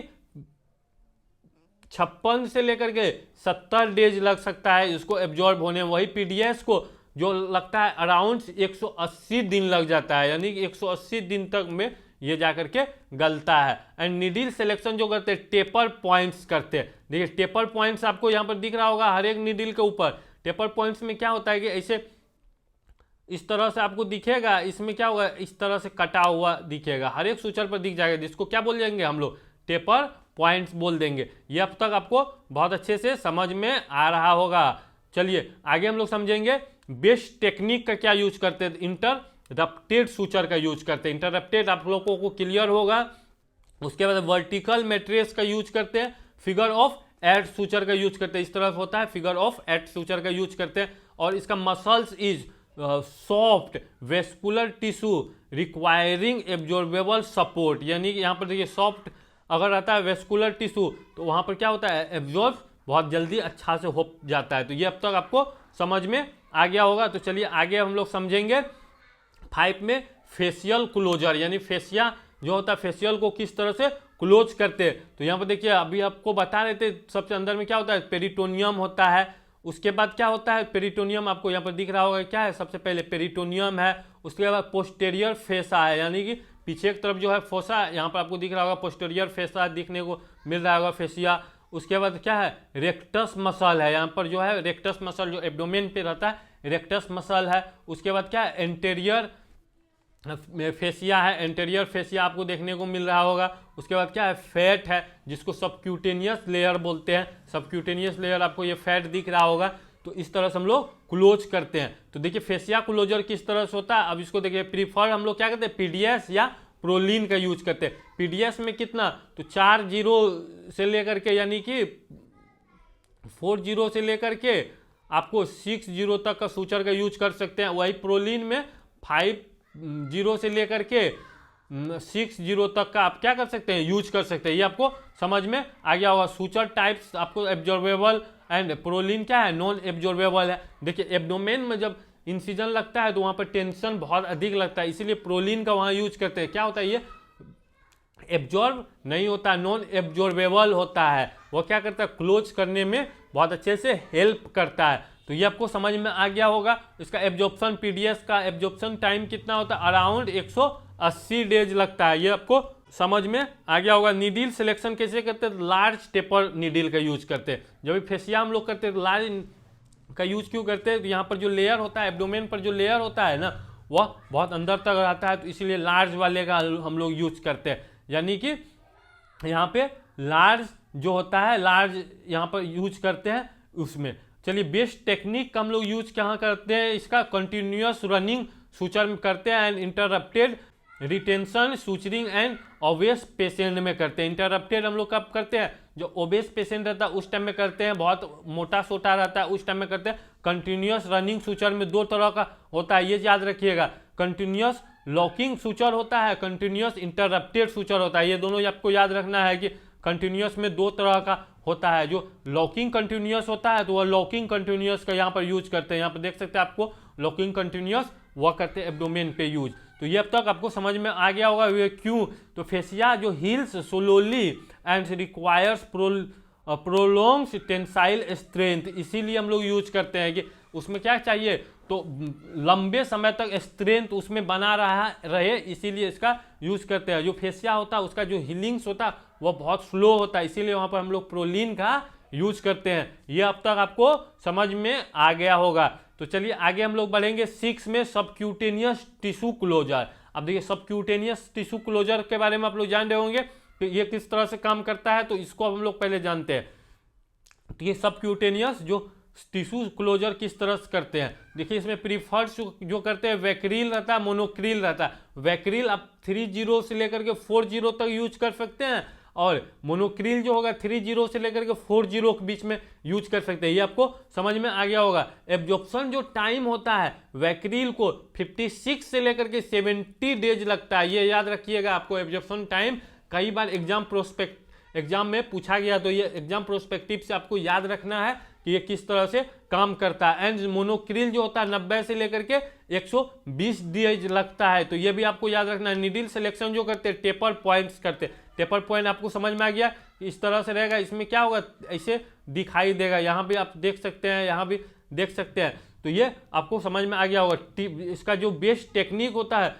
56 से लेकर के 70 डेज लग सकता है इसको एब्जॉर्ब होने में। वही पीडीएस को जो लगता है अराउंड 180 दिन लग जाता है, यानी कि 180 दिन तक में ये जाकर के गलता है। एंड नीडल सिलेक्शन जो करते हैं टेपर पॉइंट्स करते हैं। देखिए टेपर पॉइंट्स आपको यहाँ पर दिख रहा होगा हर एक नीडल के ऊपर। टेपर पॉइंट्स में क्या होता है कि ऐसे इस तरह से आपको दिखेगा, इसमें क्या होगा, इस तरह से कटा हुआ दिखेगा, हर एक सूचर पर दिख जाएगा, जिसको क्या बोल देंगे हम लोग, टेपर पॉइंट्स बोल देंगे। ये अब तक आपको बहुत अच्छे से समझ में आ रहा होगा। चलिए आगे हम लोग समझेंगे बेस्ट टेक्निक का क्या यूज करते हैं, इंटररप्टेड सूचर का यूज करते हैं। इंटररप्टेड आप लोगों को क्लियर होगा। उसके बाद वर्टिकल मैट्रेस का यूज करते हैं, फिगर ऑफ 8 सूचर का यूज करते हैं, इस तरह होता है, फिगर ऑफ 8 सूचर का यूज करते हैं। और इसका muscles is soft vascular tissue requiring absorbable support, यानी कि यहाँ पर देखिए सॉफ्ट अगर आता है वेस्कुलर टिश्यू तो वहाँ पर क्या होता है, एब्जॉर्ब बहुत जल्दी अच्छा से हो जाता है। तो ये अब तक आपको समझ में आ गया होगा। तो चलिए आगे हम लोग समझेंगे 5 में फेशियल क्लोजर, यानी फेशिया जो होता है फेशियल को किस तरह से क्लोज करते हैं। तो यहाँ पर देखिए अभी आपको बता रहे थे सबसे अंदर में क्या होता है, पेरिटोनियम होता है। उसके बाद क्या होता है, पेरिटोनियम आपको यहाँ पर दिख रहा होगा क्या है, सबसे पहले पेरिटोनियम है। उसके बाद पोस्टेरियर फेसा है, यानी कि पीछे की तरफ जो है फोसा, यहाँ पर आपको दिख रहा होगा पोस्टेरियर फेसा दिखने को मिल रहा होगा, फेसिया। उसके बाद क्या है, रेक्टस मसल है, यहाँ पर जो है रेक्टस मसल जो एब्डोमेन पे रहता है रेक्टस मसल है। उसके बाद क्या है, एंटेरियर फेसिया है, एंटेरियर फेसिया आपको देखने को मिल रहा होगा। उसके बाद क्या है, फैट है जिसको सबक्यूटेनियस लेयर बोलते हैं, सबक्यूटेनियस लेयर आपको ये फैट दिख रहा होगा। तो इस तरह से हम लोग क्लोज करते हैं। तो देखिए फेसिया क्लोजर किस तरह से होता है, अब इसको देखिए प्रीफर हम लोग क्या करते हैं, पीडीएस या प्रोलीन का यूज करते हैं। पीडीएस में कितना, तो 4 जीरो से लेकर के यानी कि 4 जीरो से लेकर के आपको 6 जीरो तक का सूचर का यूज कर सकते हैं। वही प्रोलीन में 5 जीरो से लेकर के 6 जीरो तक का आप क्या कर सकते हैं, यूज कर सकते हैं। ये आपको समझ में आ गया होगा। सूचर टाइप्स आपको एब्जॉर्बेबल एंड प्रोलीन क्या है, नॉन एब्जॉर्बेबल है। देखिए एब्डोमेन में जब इंसिजन लगता है तो वहाँ पर टेंशन बहुत अधिक लगता है, इसीलिए प्रोलीन का वहाँ यूज करते हैं। क्या होता है, ये एब्जॉर्ब नहीं होता, नॉन एब्जॉर्बेबल होता है। वो क्या करता है, क्लोज करने में बहुत अच्छे से हेल्प करता है। तो ये आपको समझ में आ गया होगा। इसका एब्जॉर्प्शन पीडीएस का एब्जॉर्प्शन टाइम कितना होता है, अराउंड 180 डेज लगता है। ये आपको समझ में आ गया होगा। नीडल सिलेक्शन कैसे करते हैं, लार्ज टेपर नीडल का यूज करते हैं। जब भी फेसिया हम लोग करते हैं तो लार्ज का यूज क्यों करते हैं, तो यहाँ पर जो लेयर होता है एब्डोमेन पर जो लेयर होता है ना, वह बहुत अंदर तक रहता है, तो इसीलिए लार्ज वाले का हम लोग यूज करते हैं। यानी कि यहाँ पे लार्ज जो होता है, लार्ज यहाँ पर यूज करते हैं उसमें। चलिए बेस्ट टेक्निक का हम लोग यूज कहाँ करते हैं, इसका कंटिन्यूअस रनिंग सूचर में करते हैं and interrupted retention, suturing and obese patient में करते हैं। इंटरप्टेड हम लोग कब करते हैं, जो ओबेस पेशेंट रहता है उस टाइम में करते हैं, बहुत मोटा सोटा रहता है उस टाइम में करते हैं। कंटिन्यूस रनिंग सुचर में दो तरह का होता है, ये याद रखिएगा। कंटिन्यूस लॉकिंग सुचर होता है, कंटिन्यूस इंटरप्टेड सुचर होता है। ये दोनों आपको याद रखना है कि कंटिन्यूस में दो तरह का होता है। जो लॉकिंग कंटिन्यूस होता है तो वह लॉकिंग कंटिन्यूस का यहाँ पर यूज करते हैं। यहाँ पर देख सकते हैं आपको लॉकिंग कंटिन्यूस वह करते हैं एब्डोमेन पे यूज। तो ये अब तक आपको समझ में आ गया होगा ये क्यों। तो फेसिया जो heels slowly and requires prolongs tensile strength, इसीलिए हम लोग यूज करते हैं कि उसमें क्या चाहिए, तो लंबे समय तक स्ट्रेंथ उसमें बना रहे, इसीलिए इसका यूज करते हैं। जो फेसिया होता है उसका जो हीलिंग्स होता है वो बहुत स्लो होता है, इसीलिए वहाँ पर हम लोग प्रोलीन का यूज करते हैं। ये अब तक आपको समझ में आ गया होगा। तो चलिए आगे हम लोग बढ़ेंगे 6 में, सबक्यूटेनियस टिश्यू क्लोजर। अब देखिए सबक्यूटेनियस टिश्यू क्लोजर के बारे में आप लोग जान रहे होंगे कि ये किस तरह से काम करता है, तो इसको हम लोग पहले जानते हैं। तो ये सबक्यूटेनियस जो टिश्यू क्लोजर किस तरह से करते हैं, देखिए इसमें प्रीफर्ड जो करते हैं वैक्रील रहता है, मोनोक्रील रहता है। वैक्रील आप 30 से लेकर के 40 तक यूज कर सकते हैं, और मोनोक्रील जो होगा 30 से लेकर के 40 के बीच में यूज कर सकते हैं। ये आपको समझ में आ गया होगा। एब्जॉर्प्शन जो टाइम होता है वैक्रील को 56 से लेकर के 70 डेज लगता है, ये याद रखिएगा। आपको एब्जॉर्प्शन टाइम कई बार एग्जाम में पूछा गया, तो ये एग्जाम प्रोस्पेक्टिव से आपको याद रखना है कि ये किस तरह से काम करता है। एंड मोनोक्रिल जो होता है 90 से लेकर के 120 डेज लगता है, तो ये भी आपको याद रखना है। निडिल सिलेक्शन जो करते हैं टेपर पॉइंट्स करते हैं। टेपर पॉइंट आपको समझ में आ गया, इस तरह से रहेगा। इसमें क्या होगा, ऐसे दिखाई देगा, यहाँ भी आप देख सकते हैं, यहाँ भी देख सकते हैं। तो ये आपको समझ में आ गया होगा। इसका जो बेस्ट टेक्निक होता है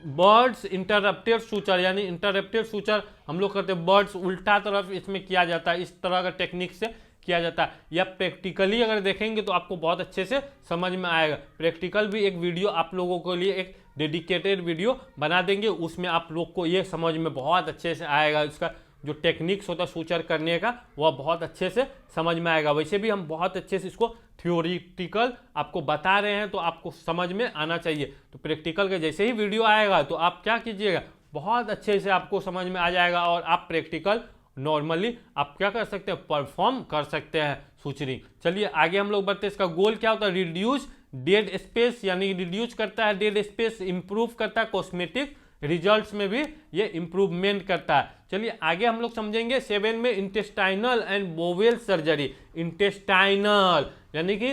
बर्ड्स इंटरप्टेड सूचर, यानी इंटरप्टेड सूचर हम लोग करते हैं। बर्ड्स उल्टा तरफ इसमें किया जाता है, इस तरह का टेक्निक से किया जाता है। या प्रैक्टिकली अगर देखेंगे तो आपको बहुत अच्छे से समझ में आएगा। प्रैक्टिकल भी एक वीडियो आप लोगों के लिए एक डेडिकेटेड वीडियो बना देंगे, उसमें आप लोग को ये समझ में बहुत अच्छे से आएगा। इसका जो टेक्निक्स होता है सूचर करने का वह बहुत अच्छे से समझ में आएगा। वैसे भी हम बहुत अच्छे से इसको थ्योरिटिकल आपको बता रहे हैं, तो आपको समझ में आना चाहिए। तो प्रैक्टिकल के जैसे ही वीडियो आएगा तो आप क्या कीजिएगा, बहुत अच्छे से आपको समझ में आ जाएगा, और आप प्रैक्टिकल नॉर्मली आप क्या कर सकते हैं, परफॉर्म कर सकते हैं सूचरिंग। चलिए आगे हम लोग बढ़ते हैं। इसका गोल क्या होता है, रिड्यूस डेड स्पेस, यानी रिड्यूस करता है डेड स्पेस, इंप्रूव करता है कॉस्मेटिक रिजल्ट्स में भी ये इंप्रूवमेंट करता है। चलिए आगे हम लोग समझेंगे 7 में intestinal and bowel surgery. Intestinal यानी कि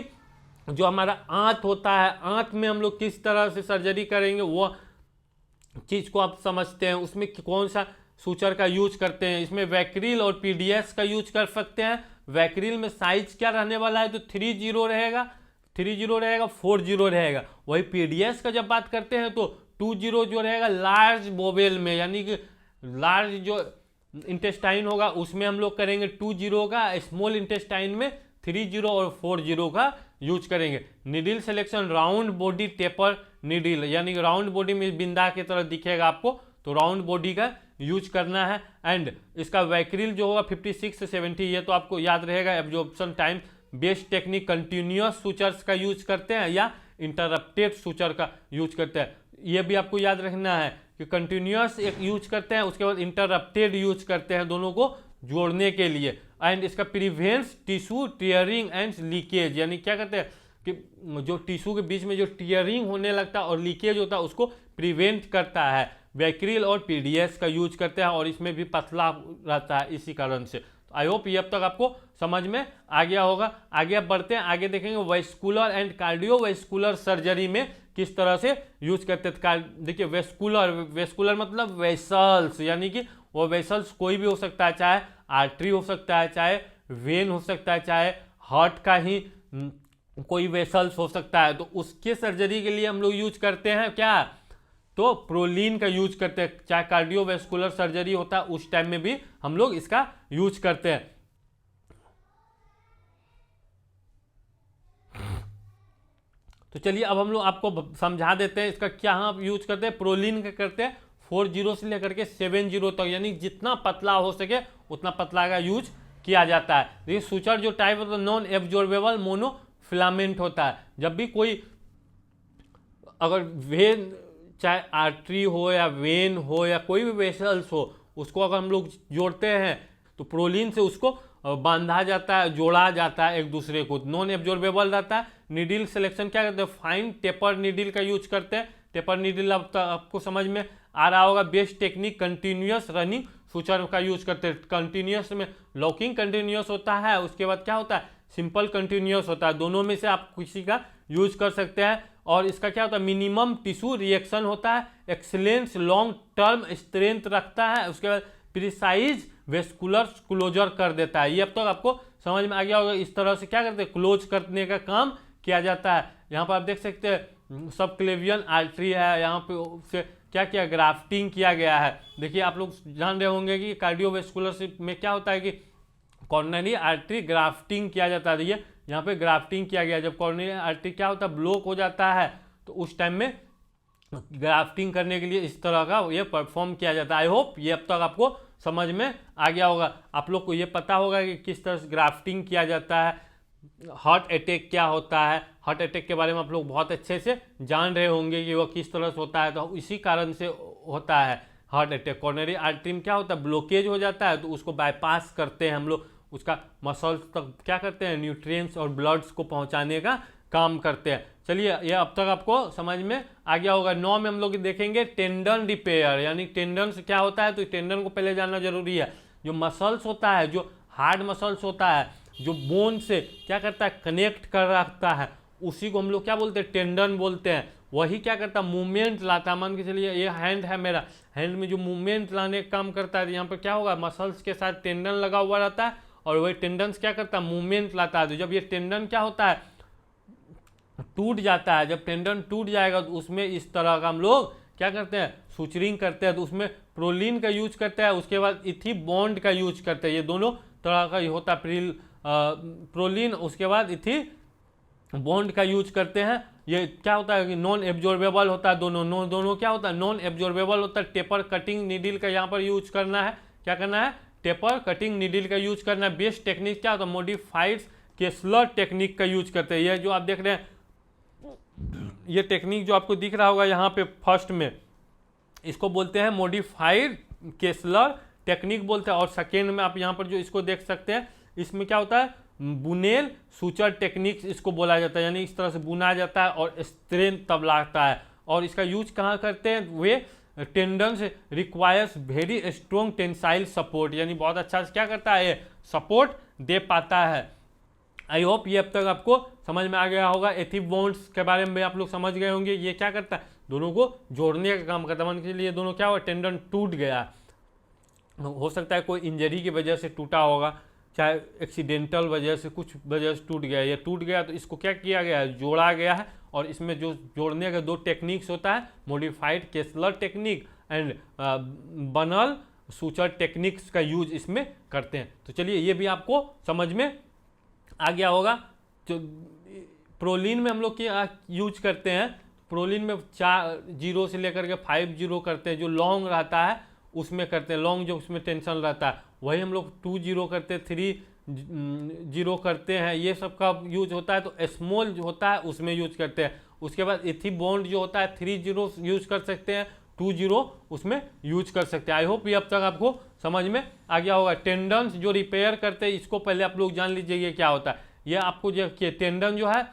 जो हमारा आंत होता है, आंत में हम लोग किस तरह से सर्जरी करेंगे वो चीज को आप समझते हैं। उसमें कौन सा सूचर का यूज करते हैं, इसमें वैक्रील और पीडीएस का यूज कर सकते हैं। वैक्रील में साइज क्या रहने वाला है, तो 30 रहेगा, 40 रहेगा। वही पीडीएस का जब बात करते हैं तो 20 जो रहेगा लार्ज बोवेल में, यानी कि लार्ज जो इंटेस्टाइन होगा उसमें हम लोग करेंगे 20 का, स्मॉल इंटेस्टाइन में 30 और 40 का यूज करेंगे। Needle selection round body taper needle, यानी राउंड बॉडी में बिंदा की तरह दिखेगा आपको, तो राउंड बॉडी का यूज करना है। एंड इसका वैक्रील जो होगा 56 से 70, ये तो आपको याद रहेगा। Absorption time best technique continuous sutures का यूज करते हैं या इंटरप्टेड सूचर का यूज करते हैं, ये भी आपको याद रखना है कि कंटिन्यूअस एक यूज करते हैं, उसके बाद इंटरप्टेड यूज करते हैं, दोनों को जोड़ने के लिए। एंड इसका prevents tissue tearing and leakage, यानी क्या करते हैं कि जो टिश्यू के बीच में जो टीयरिंग होने लगता है और लीकेज होता है उसको प्रिवेंट करता है। वैक्रील और पीडीएस का यूज करते हैं, और इसमें भी पतला रहता है इसी कारण से। आई होप ये अब तक आपको समझ में आ गया होगा। आगे अब बढ़ते हैं, आगे देखेंगे वेस्कुलर एंड कार्डियोवेस्कुलर सर्जरी में किस तरह से यूज करते हैं। देखिए वेस्कुलर मतलब वेसल्स, यानी कि वो वेसल्स कोई भी हो सकता है, चाहे आर्टरी हो सकता है, चाहे वेन हो सकता है, चाहे हार्ट का ही कोई वेसल्स हो सकता है। तो उसके सर्जरी के लिए हम लोग यूज करते हैं क्या, तो प्रोलीन का यूज करते हैं। चाहे कार्डियोवेस्कुलर सर्जरी होता है उस टाइम में भी हम लोग इसका यूज करते हैं। तो चलिए अब हम लोग आपको समझा देते हैं इसका क्या हम यूज करते हैं। प्रोलीन का करते हैं 40 से लेकर के 70 तक, यानी जितना पतला हो सके उतना पतला का यूज किया जाता है। देखिए सूचर जो टाइप होता है नॉन एब्जॉर्बेबल मोनोफिलामेंट होता है। जब भी कोई अगर वेन चाहे आर्टरी हो या वेन हो या कोई भी वेसल्स हो, उसको अगर हम लोग जोड़ते हैं तो प्रोलीन से उसको बांधा जाता है, जोड़ा जाता है एक दूसरे को, नॉन एब्जॉर्बेबल रहता है। नीडल सिलेक्शन क्या करते हैं, फाइन टेपर नीडल का यूज करते हैं। टेपर नीडल अब तक आपको समझ में आ रहा होगा। Best technique continuous running suture का यूज करते हैं। कंटिन्यूअस में लॉकिंग कंटिन्यूअस होता है, उसके बाद क्या होता है, सिंपल कंटिन्यूअस होता है। दोनों में से आप किसी का यूज कर सकते हैं। और इसका क्या होता है, मिनिमम टिश्यू रिएक्शन होता है, एक्सीलेंस लॉन्ग टर्म स्ट्रेंथ रखता है, उसके बाद प्रिसाइज वेस्कुलर क्लोजर कर देता है। ये अब तक आपको समझ में आ गया होगा। इस तरह से क्या करते हैं, क्लोज करने का काम किया जाता है। यहाँ पर आप देख सकते हैं सब क्लेवियन आर्टरी है, यहाँ पे से क्या किया, ग्राफ्टिंग किया गया है। देखिए आप लोग जान रहे होंगे कि कार्डियोवेस्कुलर में क्या होता है कि कॉर्नरी आर्टरी ग्राफ्टिंग किया जाता है। ये यहाँ पे ग्राफ्टिंग किया गया। जब कॉर्नरी आर्टरी क्या होता है, ब्लॉक हो जाता है, तो उस टाइम में ग्राफ्टिंग करने के लिए इस तरह का ये परफॉर्म किया जाता है। आई होप ये अब तक आपको समझ में आ गया होगा। आप लोग को ये पता होगा कि किस तरह से ग्राफ्टिंग किया जाता है, हार्ट अटैक क्या होता है। हार्ट अटैक के बारे में आप लोग बहुत अच्छे से जान रहे होंगे कि वह किस तरह से होता है, तो इसी कारण से होता है हार्ट अटैक। कॉर्नरी आर्टरी में क्या होता है, ब्लॉकेज हो जाता है, तो उसको बाईपास करते हैं हम लोग, उसका मसल्स तक क्या करते हैं, न्यूट्रिएंट्स और ब्लड्स को पहुंचाने का काम करते हैं। चलिए ये अब तक आपको समझ में आ गया होगा। 9 में हम लोग देखेंगे टेंडन रिपेयर, यानी टेंडन से क्या होता है, तो टेंडन को पहले जानना जरूरी है। जो मसल्स होता है, जो हार्ड मसल्स होता है, जो बोन से क्या करता है, कनेक्ट कर रखता है, उसी को हम लोग क्या बोलते हैं, टेंडन बोलते हैं। वही क्या करता है, मूवमेंट लाता है। मान के चलिए ये हैंड है मेरा, हैंड में जो मूवमेंट लाने का काम करता है, यहाँ पर क्या होगा, मसल्स के साथ टेंडन लगा हुआ रहता है, और वही टेंडन क्या करता है, मूवमेंट लाता है। तो जब ये टेंडन क्या होता है, टूट जाता है, जब टेंडन टूट जाएगा तो उसमें इस तरह का हम लोग क्या करते हैं, सुचरिंग करते हैं, तो उसमें प्रोलीन का यूज करते हैं, उसके बाद इथी बॉन्ड का यूज करते हैं। ये दोनों तरह का होता है, प्रोलीन, उसके बाद इथी बॉन्ड का यूज करते हैं। ये क्या होता है कि नॉन एब्जॉर्बेबल होता है, दोनों क्या होता है, नॉन एब्जॉर्बेबल होता है। टेपर कटिंग नीडल का यहाँ पर यूज करना है, क्या करना है, टेपर कटिंग नीडल का यूज करना है। बेस्ट टेक्निक क्या होता है, मॉडिफाइड केसलर टेक्निक का यूज करते हैं। ये जो आप देख रहे हैं, ये टेक्निक जो आपको दिख रहा होगा यहाँ पे फर्स्ट में, इसको बोलते हैं मॉडिफाइड केसलर टेक्निक बोलते हैं। और सेकेंड में आप यहाँ पर जो इसको देख सकते हैं, इसमें क्या होता है, बुनेल सूचर टेक्निक इसको बोला जाता है, यानी इस तरह से बुना जाता है और स्ट्रेंथ तब लगता है। और इसका यूज कहाँ करते हैं, where tendons requires very strong tensile support, यानी बहुत अच्छा से क्या करता है, सपोर्ट दे पाता है। आई होप ये अब तक आपको समझ में आ गया होगा। एथिव बॉन्ड्स के बारे में आप लोग समझ गए होंगे। ये क्या करता है, दोनों को जोड़ने का काम करता है। मान के लिए दोनों क्या हुआ, टेंडन टूट गया, हो सकता है कोई इंजरी की वजह से टूटा होगा, चाहे एक्सीडेंटल वजह से, कुछ वजह से टूट गया, ये टूट गया, तो इसको क्या किया गया है, जोड़ा गया है। और इसमें जो जोड़ने का 2 टेक्निक्स होता है, मॉडिफाइड केसलर टेक्निक एंड बनल सूचर टेक्निक्स का यूज इसमें करते हैं। तो चलिए ये भी आपको समझ में आ गया होगा। तो प्रोलीन में हम लोग क्या यूज करते हैं, प्रोलीन में 4 0 से लेकर के 5 0 करते हैं। जो लॉन्ग रहता है उसमें करते हैं, लॉन्ग जो उसमें टेंशन रहता है, वही हम लोग 2 0 करते हैं, 3 0 करते हैं, ये सब का यूज होता है। तो स्मॉल जो होता है उसमें यूज करते हैं। उसके बाद इथी बॉन्ड जो होता है 3 0 यूज कर सकते हैं, 2 0 उसमें यूज कर सकते हैं। आई होप ये अब तक आपको समझ में आ गया होगा। टेंडन्स जो रिपेयर करते हैं, इसको पहले आप लोग जान लीजिए ये क्या होता है। ये आपको जो टेंडन जो है,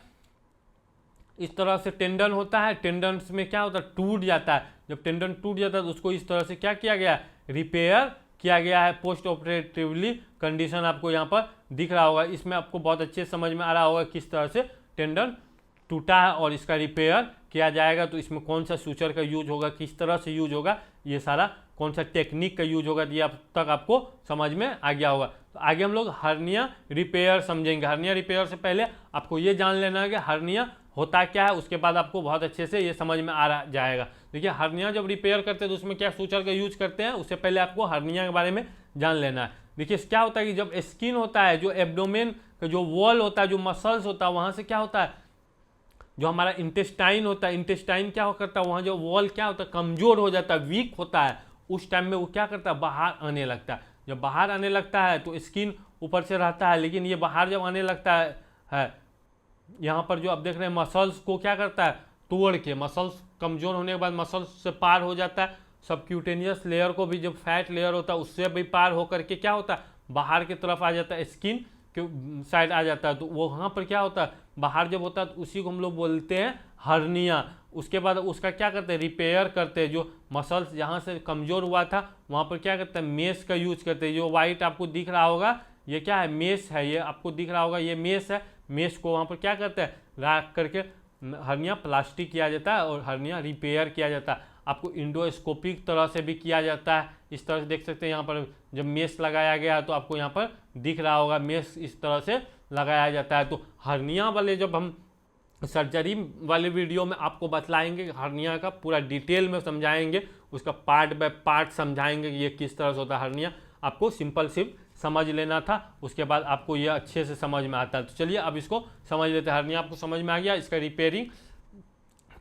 इस तरह से टेंडन होता है, टेंडन्स में क्या होता है, टूट जाता है। जब टेंडन टूट जाता है तो उसको इस तरह से क्या किया गया, रिपेयर किया गया है। पोस्ट ऑपरेटिवली कंडीशन आपको यहाँ पर दिख रहा होगा। इसमें आपको बहुत अच्छे समझ में आ रहा होगा किस तरह से टेंडन टूटा है और इसका रिपेयर किया जाएगा। तो इसमें कौन सा सूचर का यूज होगा, किस तरह से यूज होगा, ये सारा कौन सा टेक्निक का यूज होगा, ये अब तक आपको समझ में आ गया होगा। तो आगे हम लोग हर्निया रिपेयर समझेंगे। हर्निया रिपेयर से पहले आपको ये जान लेना है कि हर्निया होता क्या है, उसके बाद आपको बहुत अच्छे से ये समझ में आ जाएगा। देखिए हर्निया जब रिपेयर करते हैं तो उसमें क्या सूचर का यूज करते हैं, उससे पहले आपको हर्निया के बारे में जान लेना है। देखिए क्या होता है कि जब स्किन होता है, जो एब्डोमेन का जो वॉल होता है, जो मसल्स होता है, वहाँ से क्या होता है, जो हमारा इंटेस्टाइन होता है, इंटेस्टाइन क्या करता है, वहाँ जो वॉल क्या होता है, कमजोर हो जाता है, वीक होता है। उस टाइम में वो क्या करता है, बाहर आने लगता है। जब बाहर आने लगता है तो स्किन ऊपर से रहता है, लेकिन ये बाहर जब आने लगता है यहाँ पर जो आप देख रहे हैं मसल्स को क्या करता है, तोड़ के, मसल्स कमज़ोर होने के बाद मसल्स से पार हो जाता है, सबक्यूटेनियस लेयर को भी, जब फैट लेयर होता है उससे भी पार होकर के क्या होता है, बाहर की तरफ आ जाता है, स्किन के साइड आ जाता है। तो वो वहाँ पर क्या होता है, बाहर जब होता है तो उसी को हम लोग बोलते हैं हर्निया। उसके बाद उसका क्या करते हैं, रिपेयर करते हैं। जो मसल्स जहाँ से कमज़ोर हुआ था वहाँ पर क्या करते हैं, मेस का यूज करते हैं। जो वाइट आपको दिख रहा होगा ये क्या है, मेस है, ये आपको दिख रहा होगा ये मेस है। मेस को वहाँ पर क्या करते हैं, रख करके हर्निया प्लास्टिक किया जाता है और हर्निया रिपेयर किया जाता है। आपको इंडोस्कोपिक तरह से भी किया जाता है, इस तरह से देख सकते हैं। यहाँ पर जब मेस लगाया गया है तो आपको यहाँ पर दिख रहा होगा मेस इस तरह से लगाया जाता है। तो हर्निया वाले जब हम सर्जरी वाले वीडियो में आपको बतलाएंगे, हर्निया का पूरा डिटेल में समझाएंगे, उसका पार्ट बाय पार्ट समझाएंगे कि ये किस तरह से होता है हर्निया। आपको सिंपल सिर्फ समझ लेना था, उसके बाद आपको ये अच्छे से समझ में आता है। तो चलिए अब इसको समझ लेते हैं। हर्निया आपको समझ में आ गया, इसका रिपेयरिंग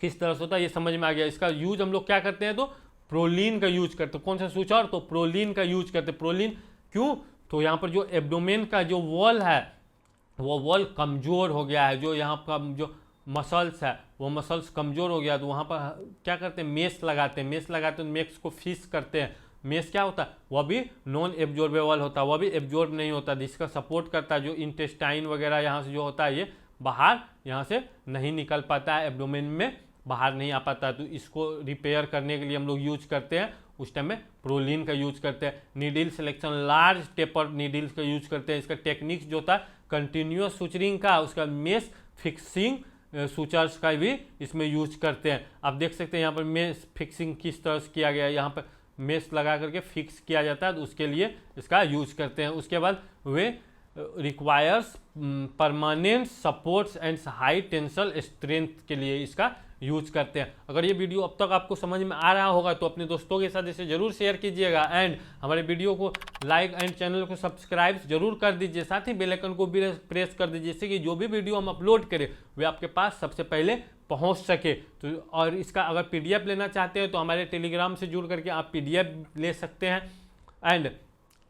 किस तरह से होता है ये समझ में आ गया। इसका यूज हम लोग क्या करते हैं, तो प्रोलीन का यूज करते हैं। कौन सा सूचर, तो प्रोलीन का यूज करते हैं। प्रोलीन क्यों, तो यहाँ पर जो एब्डोमेन का जो वॉल है वो वॉल कमज़ोर हो गया है, जो यहाँ का जो मसल्स है वो मसल्स कमज़ोर हो गया, तो वहाँ पर क्या करते हैं, मेस लगाते हैं। मेस लगाते हैं, मेस को फिक्स करते हैं। मेस क्या होता है, वह भी नॉन एब्जॉर्बेबल होता है, वह भी एब्जॉर्ब नहीं होता, जिसका सपोर्ट करता है जो इंटेस्टाइन वगैरह यहाँ से जो होता है ये बाहर यहाँ से नहीं निकल पाता है, एब्डोमेन में बाहर नहीं आ पाता है। तो इसको रिपेयर करने के लिए हम लोग यूज करते हैं, उस टाइम में प्रोलीन का यूज करते हैं। Needle selection, large taper needles का यूज करते हैं। इसका टेक्निक्स जो होता है कंटिन्यूअस सूचरिंग का, उसका मेस फिक्सिंग सूचर्स का भी इसमें यूज करते हैं। आप देख सकते हैं यहाँ पर मेस फिक्सिंग किस तरह से किया गया है, यहाँ पर मेस लगा करके फिक्स किया जाता है, तो उसके लिए इसका यूज करते हैं। उसके बाद where requires permanent supports and high tensile strength के लिए इसका यूज करते हैं। अगर ये वीडियो अब तक आपको समझ में आ रहा होगा तो अपने दोस्तों के साथ इसे जरूर शेयर कीजिएगा एंड हमारे वीडियो को लाइक एंड चैनल को सब्सक्राइब जरूर कर दीजिए। साथ ही बेल आइकन को भी प्रेस कर दीजिए, जिससे कि जो भी वीडियो हम अपलोड करें वे आपके पास सबसे पहले पहुंच सके। तो और इसका अगर पीडीएफ लेना चाहते हैं तो हमारे टेलीग्राम से जुड़ करके आप पीडीएफ ले सकते हैं। एंड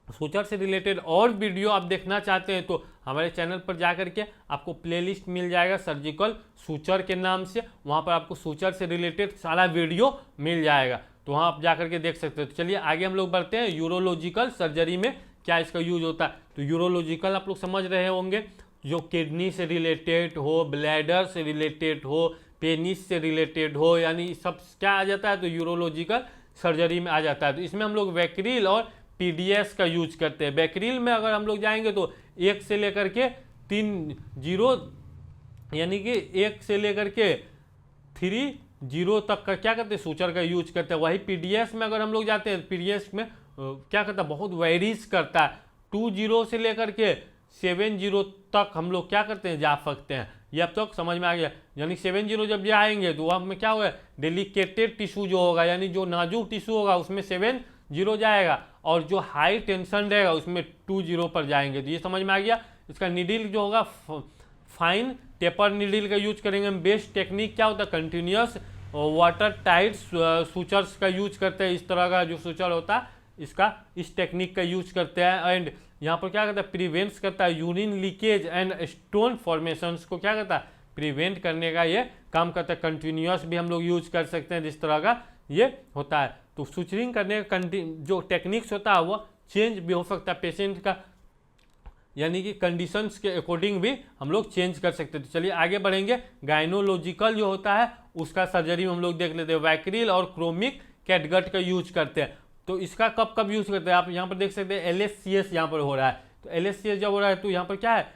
सूचर से रिलेटेड और वीडियो आप देखना चाहते हैं तो हमारे चैनल पर जाकर के आपको प्लेलिस्ट मिल जाएगा सर्जिकल सूचर के नाम से, वहाँ पर आपको सूचर से रिलेटेड सारा वीडियो मिल जाएगा, तो वहाँ आप जाकर के देख सकते हैं। तो चलिए आगे हम लोग बढ़ते हैं। यूरोलॉजिकल सर्जरी में क्या इसका यूज होता है, तो यूरोलॉजिकल आप लोग समझ रहे होंगे, जो किडनी से रिलेटेड हो, ब्लैडर से रिलेटेड हो, पेनिस से रिलेटेड हो, यानी सब क्या आ जाता है, तो यूरोलॉजिकल सर्जरी में आ जाता है। तो इसमें हम लोग वैक्रील और पीडीएस का यूज करते हैं। बैक्रील में अगर हम लोग जाएंगे तो 1 से लेकर के 3 यानी कि 1 से लेकर के 3 तक का क्या करते हैं, सूचर का यूज करते हैं। वही पीडीएस में अगर हम लोग जाते हैं, पीडीएस में क्या करता है, बहुत वेरीज करता है। 20 से लेकर के 70 तक हम लोग क्या करते हैं, जा सकते हैं। ये अब तक समझ में आ गया। यानी 70 जब जाएंगे तो वहाँ में क्या होगा, डेलिकेटेड टिश्यू जो होगा, यानी जो नाजुक टिश्यू होगा उसमें 70 जाएगा, और जो हाई टेंशन रहेगा उसमें 20 पर जाएंगे। तो ये समझ में आ गया। इसका नीडल जो होगा फाइन टेपर नीडल का यूज करेंगे। बेस्ट टेक्निक क्या होता है, कंटिन्यूस वाटर टाइट सूचर्स का यूज करते हैं। इस तरह का जो सूचर होता है इसका इस टेक्निक का यूज करते हैं। एंड यहाँ पर क्या करता है, प्रिवेंट्स करता है urine leakage and stone formations को क्या करता है, प्रिवेंट करने का ये काम करता है। कंटिन्यूस भी हम लोग यूज कर सकते हैं, जिस तरह का ये होता है। तो सूचरिंग करने का जो टेक्निक्स होता है वो चेंज भी हो सकता है पेशेंट का, यानी कि कंडीशंस के अकॉर्डिंग भी हम लोग चेंज कर सकते हैं। तो चलिए आगे बढ़ेंगे। गायनोलॉजिकल जो होता है उसका सर्जरी में हम लोग देख लेते हैं। वैक्रील और क्रोमिक कैटगट का यूज करते हैं। तो इसका कब कब यूज करते हैं, आप यहाँ पर देख सकते हैं LSCS यहाँ पर हो रहा है। तो LSCS जब हो रहा है तो यहाँ पर क्या है,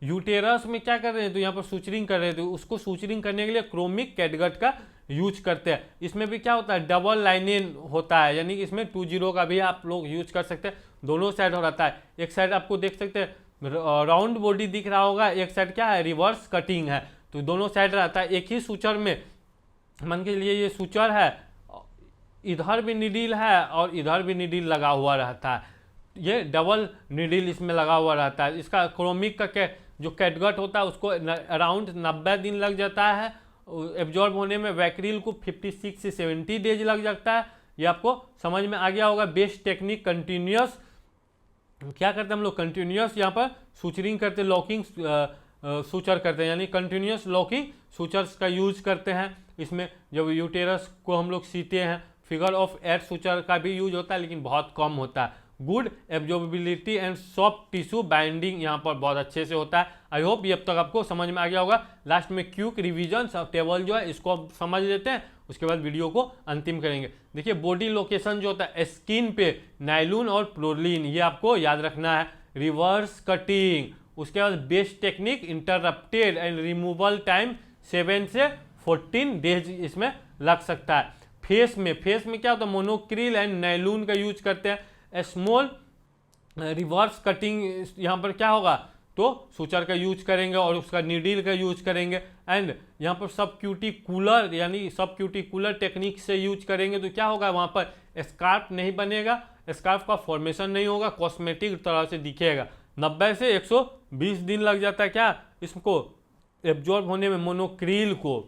यूटेरस में क्या कर रहे हैं, तो यहाँ पर सूचरिंग कर रहे हैं। तो उसको सूचरिंग करने के लिए क्रोमिक कैटगट का यूज करते हैं। इसमें भी क्या होता है, डबल लाइनिन होता है, यानी कि इसमें 20 का भी आप लोग यूज कर सकते हैं। दोनों साइड हो रहता है। एक साइड आपको देख सकते हैं राउंड बॉडी दिख रहा होगा, एक साइड क्या है, रिवर्स कटिंग है। तो दोनों साइड रहता है। एक ही सूचर में मान के लिए ये सूचर है, इधर भी निडिल है और इधर भी निडिल लगा हुआ रहता है। ये डबल निडिल इसमें लगा हुआ रहता है। इसका क्रोमिक का जो कैटगट होता है उसको अराउंड 90 दिन लग जाता है एब्जॉर्ब होने में। वैक्रील को 56 से 70 डेज लग जाता है। ये आपको समझ में आ गया होगा। बेस्ट टेक्निक कंटिन्यूस क्या करते हैं हम लोग, कंटिन्यूस यहाँ पर सूचरिंग करते, लॉकिंग सूचर करते हैं, यानी कंटिन्यूस लॉकिंग सूचर्स का यूज करते हैं। इसमें जब यूटेरस को हम लोग सीते हैं, फिगर ऑफ 8 सूचर का भी यूज होता है, लेकिन बहुत कम होता है। Good absorbability and soft tissue binding यहाँ पर बहुत अच्छे से होता है। आई होप ये अब तक आपको समझ में आ गया होगा। लास्ट में क्यूक रिवीजन टेबल जो है इसको आप समझ लेते हैं, उसके बाद वीडियो को अंतिम करेंगे। देखिए बॉडी लोकेशन जो होता है स्किन पे नाइलून और प्रोलीन, ये आपको याद रखना है। रिवर्स कटिंग, उसके बाद best technique interrupted and removal time 7 से 14 डेज इसमें लग सकता है। फेस में क्या होता है, मोनोक्रिल एंड नाइलून का यूज करते हैं। स्मॉल रिवर्स कटिंग यहाँ पर क्या होगा, तो सूचर का यूज करेंगे और उसका नीडल का यूज करेंगे। एंड यहाँ पर सब क्यूटिकुलर यानी सब क्यूटिकुलर टेक्निक से यूज करेंगे तो क्या होगा, वहाँ पर स्कार्फ नहीं बनेगा, स्कार्फ का फॉर्मेशन नहीं होगा, कॉस्मेटिक तरह से दिखेगा। 90 से 120 दिन लग जाता है क्या इसको एब्जॉर्ब होने में, मोनोक्रिल को।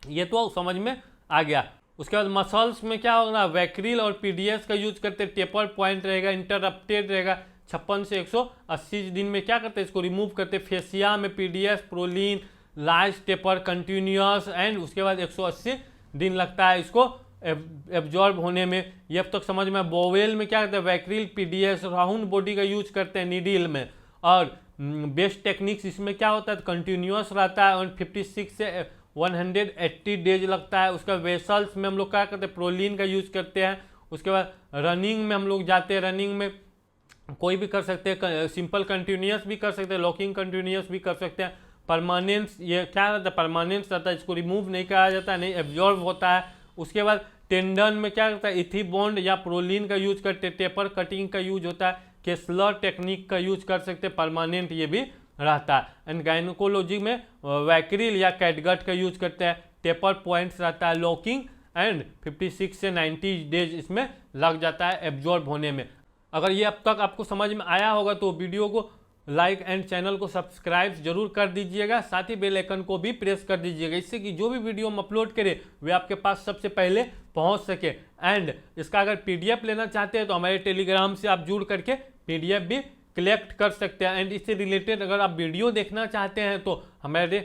ये तो समझ में आ गया। उसके बाद मसल्स में क्या होगा, वैक्रिल और पीडीएस का यूज करते हैं। टेपर पॉइंट रहेगा, इंटरप्टेड रहेगा। 56 से 180 दिन में क्या करते हैं, इसको रिमूव करते हैं। फेसिया में PDS, proline, large taper, continuous and उसके बाद 180 दिन लगता है इसको एब्जॉर्ब होने में। ये अब तक समझ में। बोवेल में क्या करते हैं, वैक्रिल, पीडीएस, राउंड बॉडी का यूज करते हैं नीडल में। और बेस्ट टेक्निक्स इसमें क्या होता है, कंटिन्यूअस रहता है और 56 से 180 डेज लगता है। उसका वेसल्स में हम लोग क्या करते हैं, प्रोलीन का यूज करते हैं। उसके बाद रनिंग में हम लोग जाते हैं, रनिंग में कोई भी कर सकते हैं, सिंपल कंटिन्यूअस भी कर सकते हैं, लॉकिंग कंटिन्यूअस भी कर सकते हैं। परमानेंस ये क्या रहता है, परमानेंस रहता है, इसको रिमूव नहीं करा जाता है, नहीं एब्जॉर्ब होता है। उसके बाद टेंडन में क्या करता है, इथीबॉन्ड या प्रोलीन का यूज करते हैं। टेपर कटिंग का यूज होता है, केस्लर टेक्निक का यूज कर सकते हैं, परमानेंट ये भी रहता है। एंड गायनोकोलॉजी में वैक्रिल या कैटगट का यूज करते हैं। टेपर पॉइंट्स रहता है, लॉकिंग एंड 56 से 90 डेज इसमें लग जाता है एब्जॉर्ब होने में। अगर ये अब तक आपको समझ में आया होगा तो वीडियो को लाइक एंड चैनल को सब्सक्राइब जरूर कर दीजिएगा, साथ ही बेल आइकन को भी प्रेस कर दीजिएगा, इससे कि जो भी वीडियो हम अपलोड करें वे आपके पास सबसे पहले पहुंच सके। एंड इसका अगर पीडीएफ लेना चाहते हैं तो हमारे टेलीग्राम से आप जुड़ करके पीडीएफ भी कलेक्ट कर सकते हैं। एंड इससे रिलेटेड अगर आप वीडियो देखना चाहते हैं तो हमारे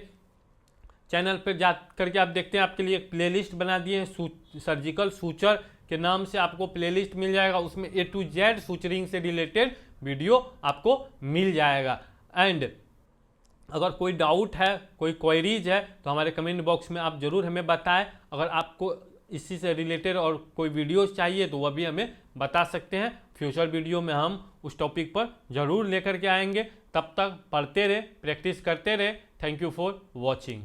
चैनल पर जा करके आप देखते हैं, आपके लिए एक प्लेलिस्ट बना दिए हैं सर्जिकल सूचर के नाम से, आपको प्लेलिस्ट मिल जाएगा। उसमें A to Z सूचरिंग से रिलेटेड वीडियो आपको मिल जाएगा। एंड अगर कोई डाउट है, कोई क्वेरीज है तो हमारे कमेंट बॉक्स में आप जरूर हमें बताएं। अगर आपको इसी से रिलेटेड और कोई वीडियोस चाहिए तो वह भी हमें बता सकते हैं। फ्यूचर वीडियो में हम उस टॉपिक पर जरूर लेकर के आएंगे। तब तक पढ़ते रहे, प्रैक्टिस करते रहे। Thank you for watching.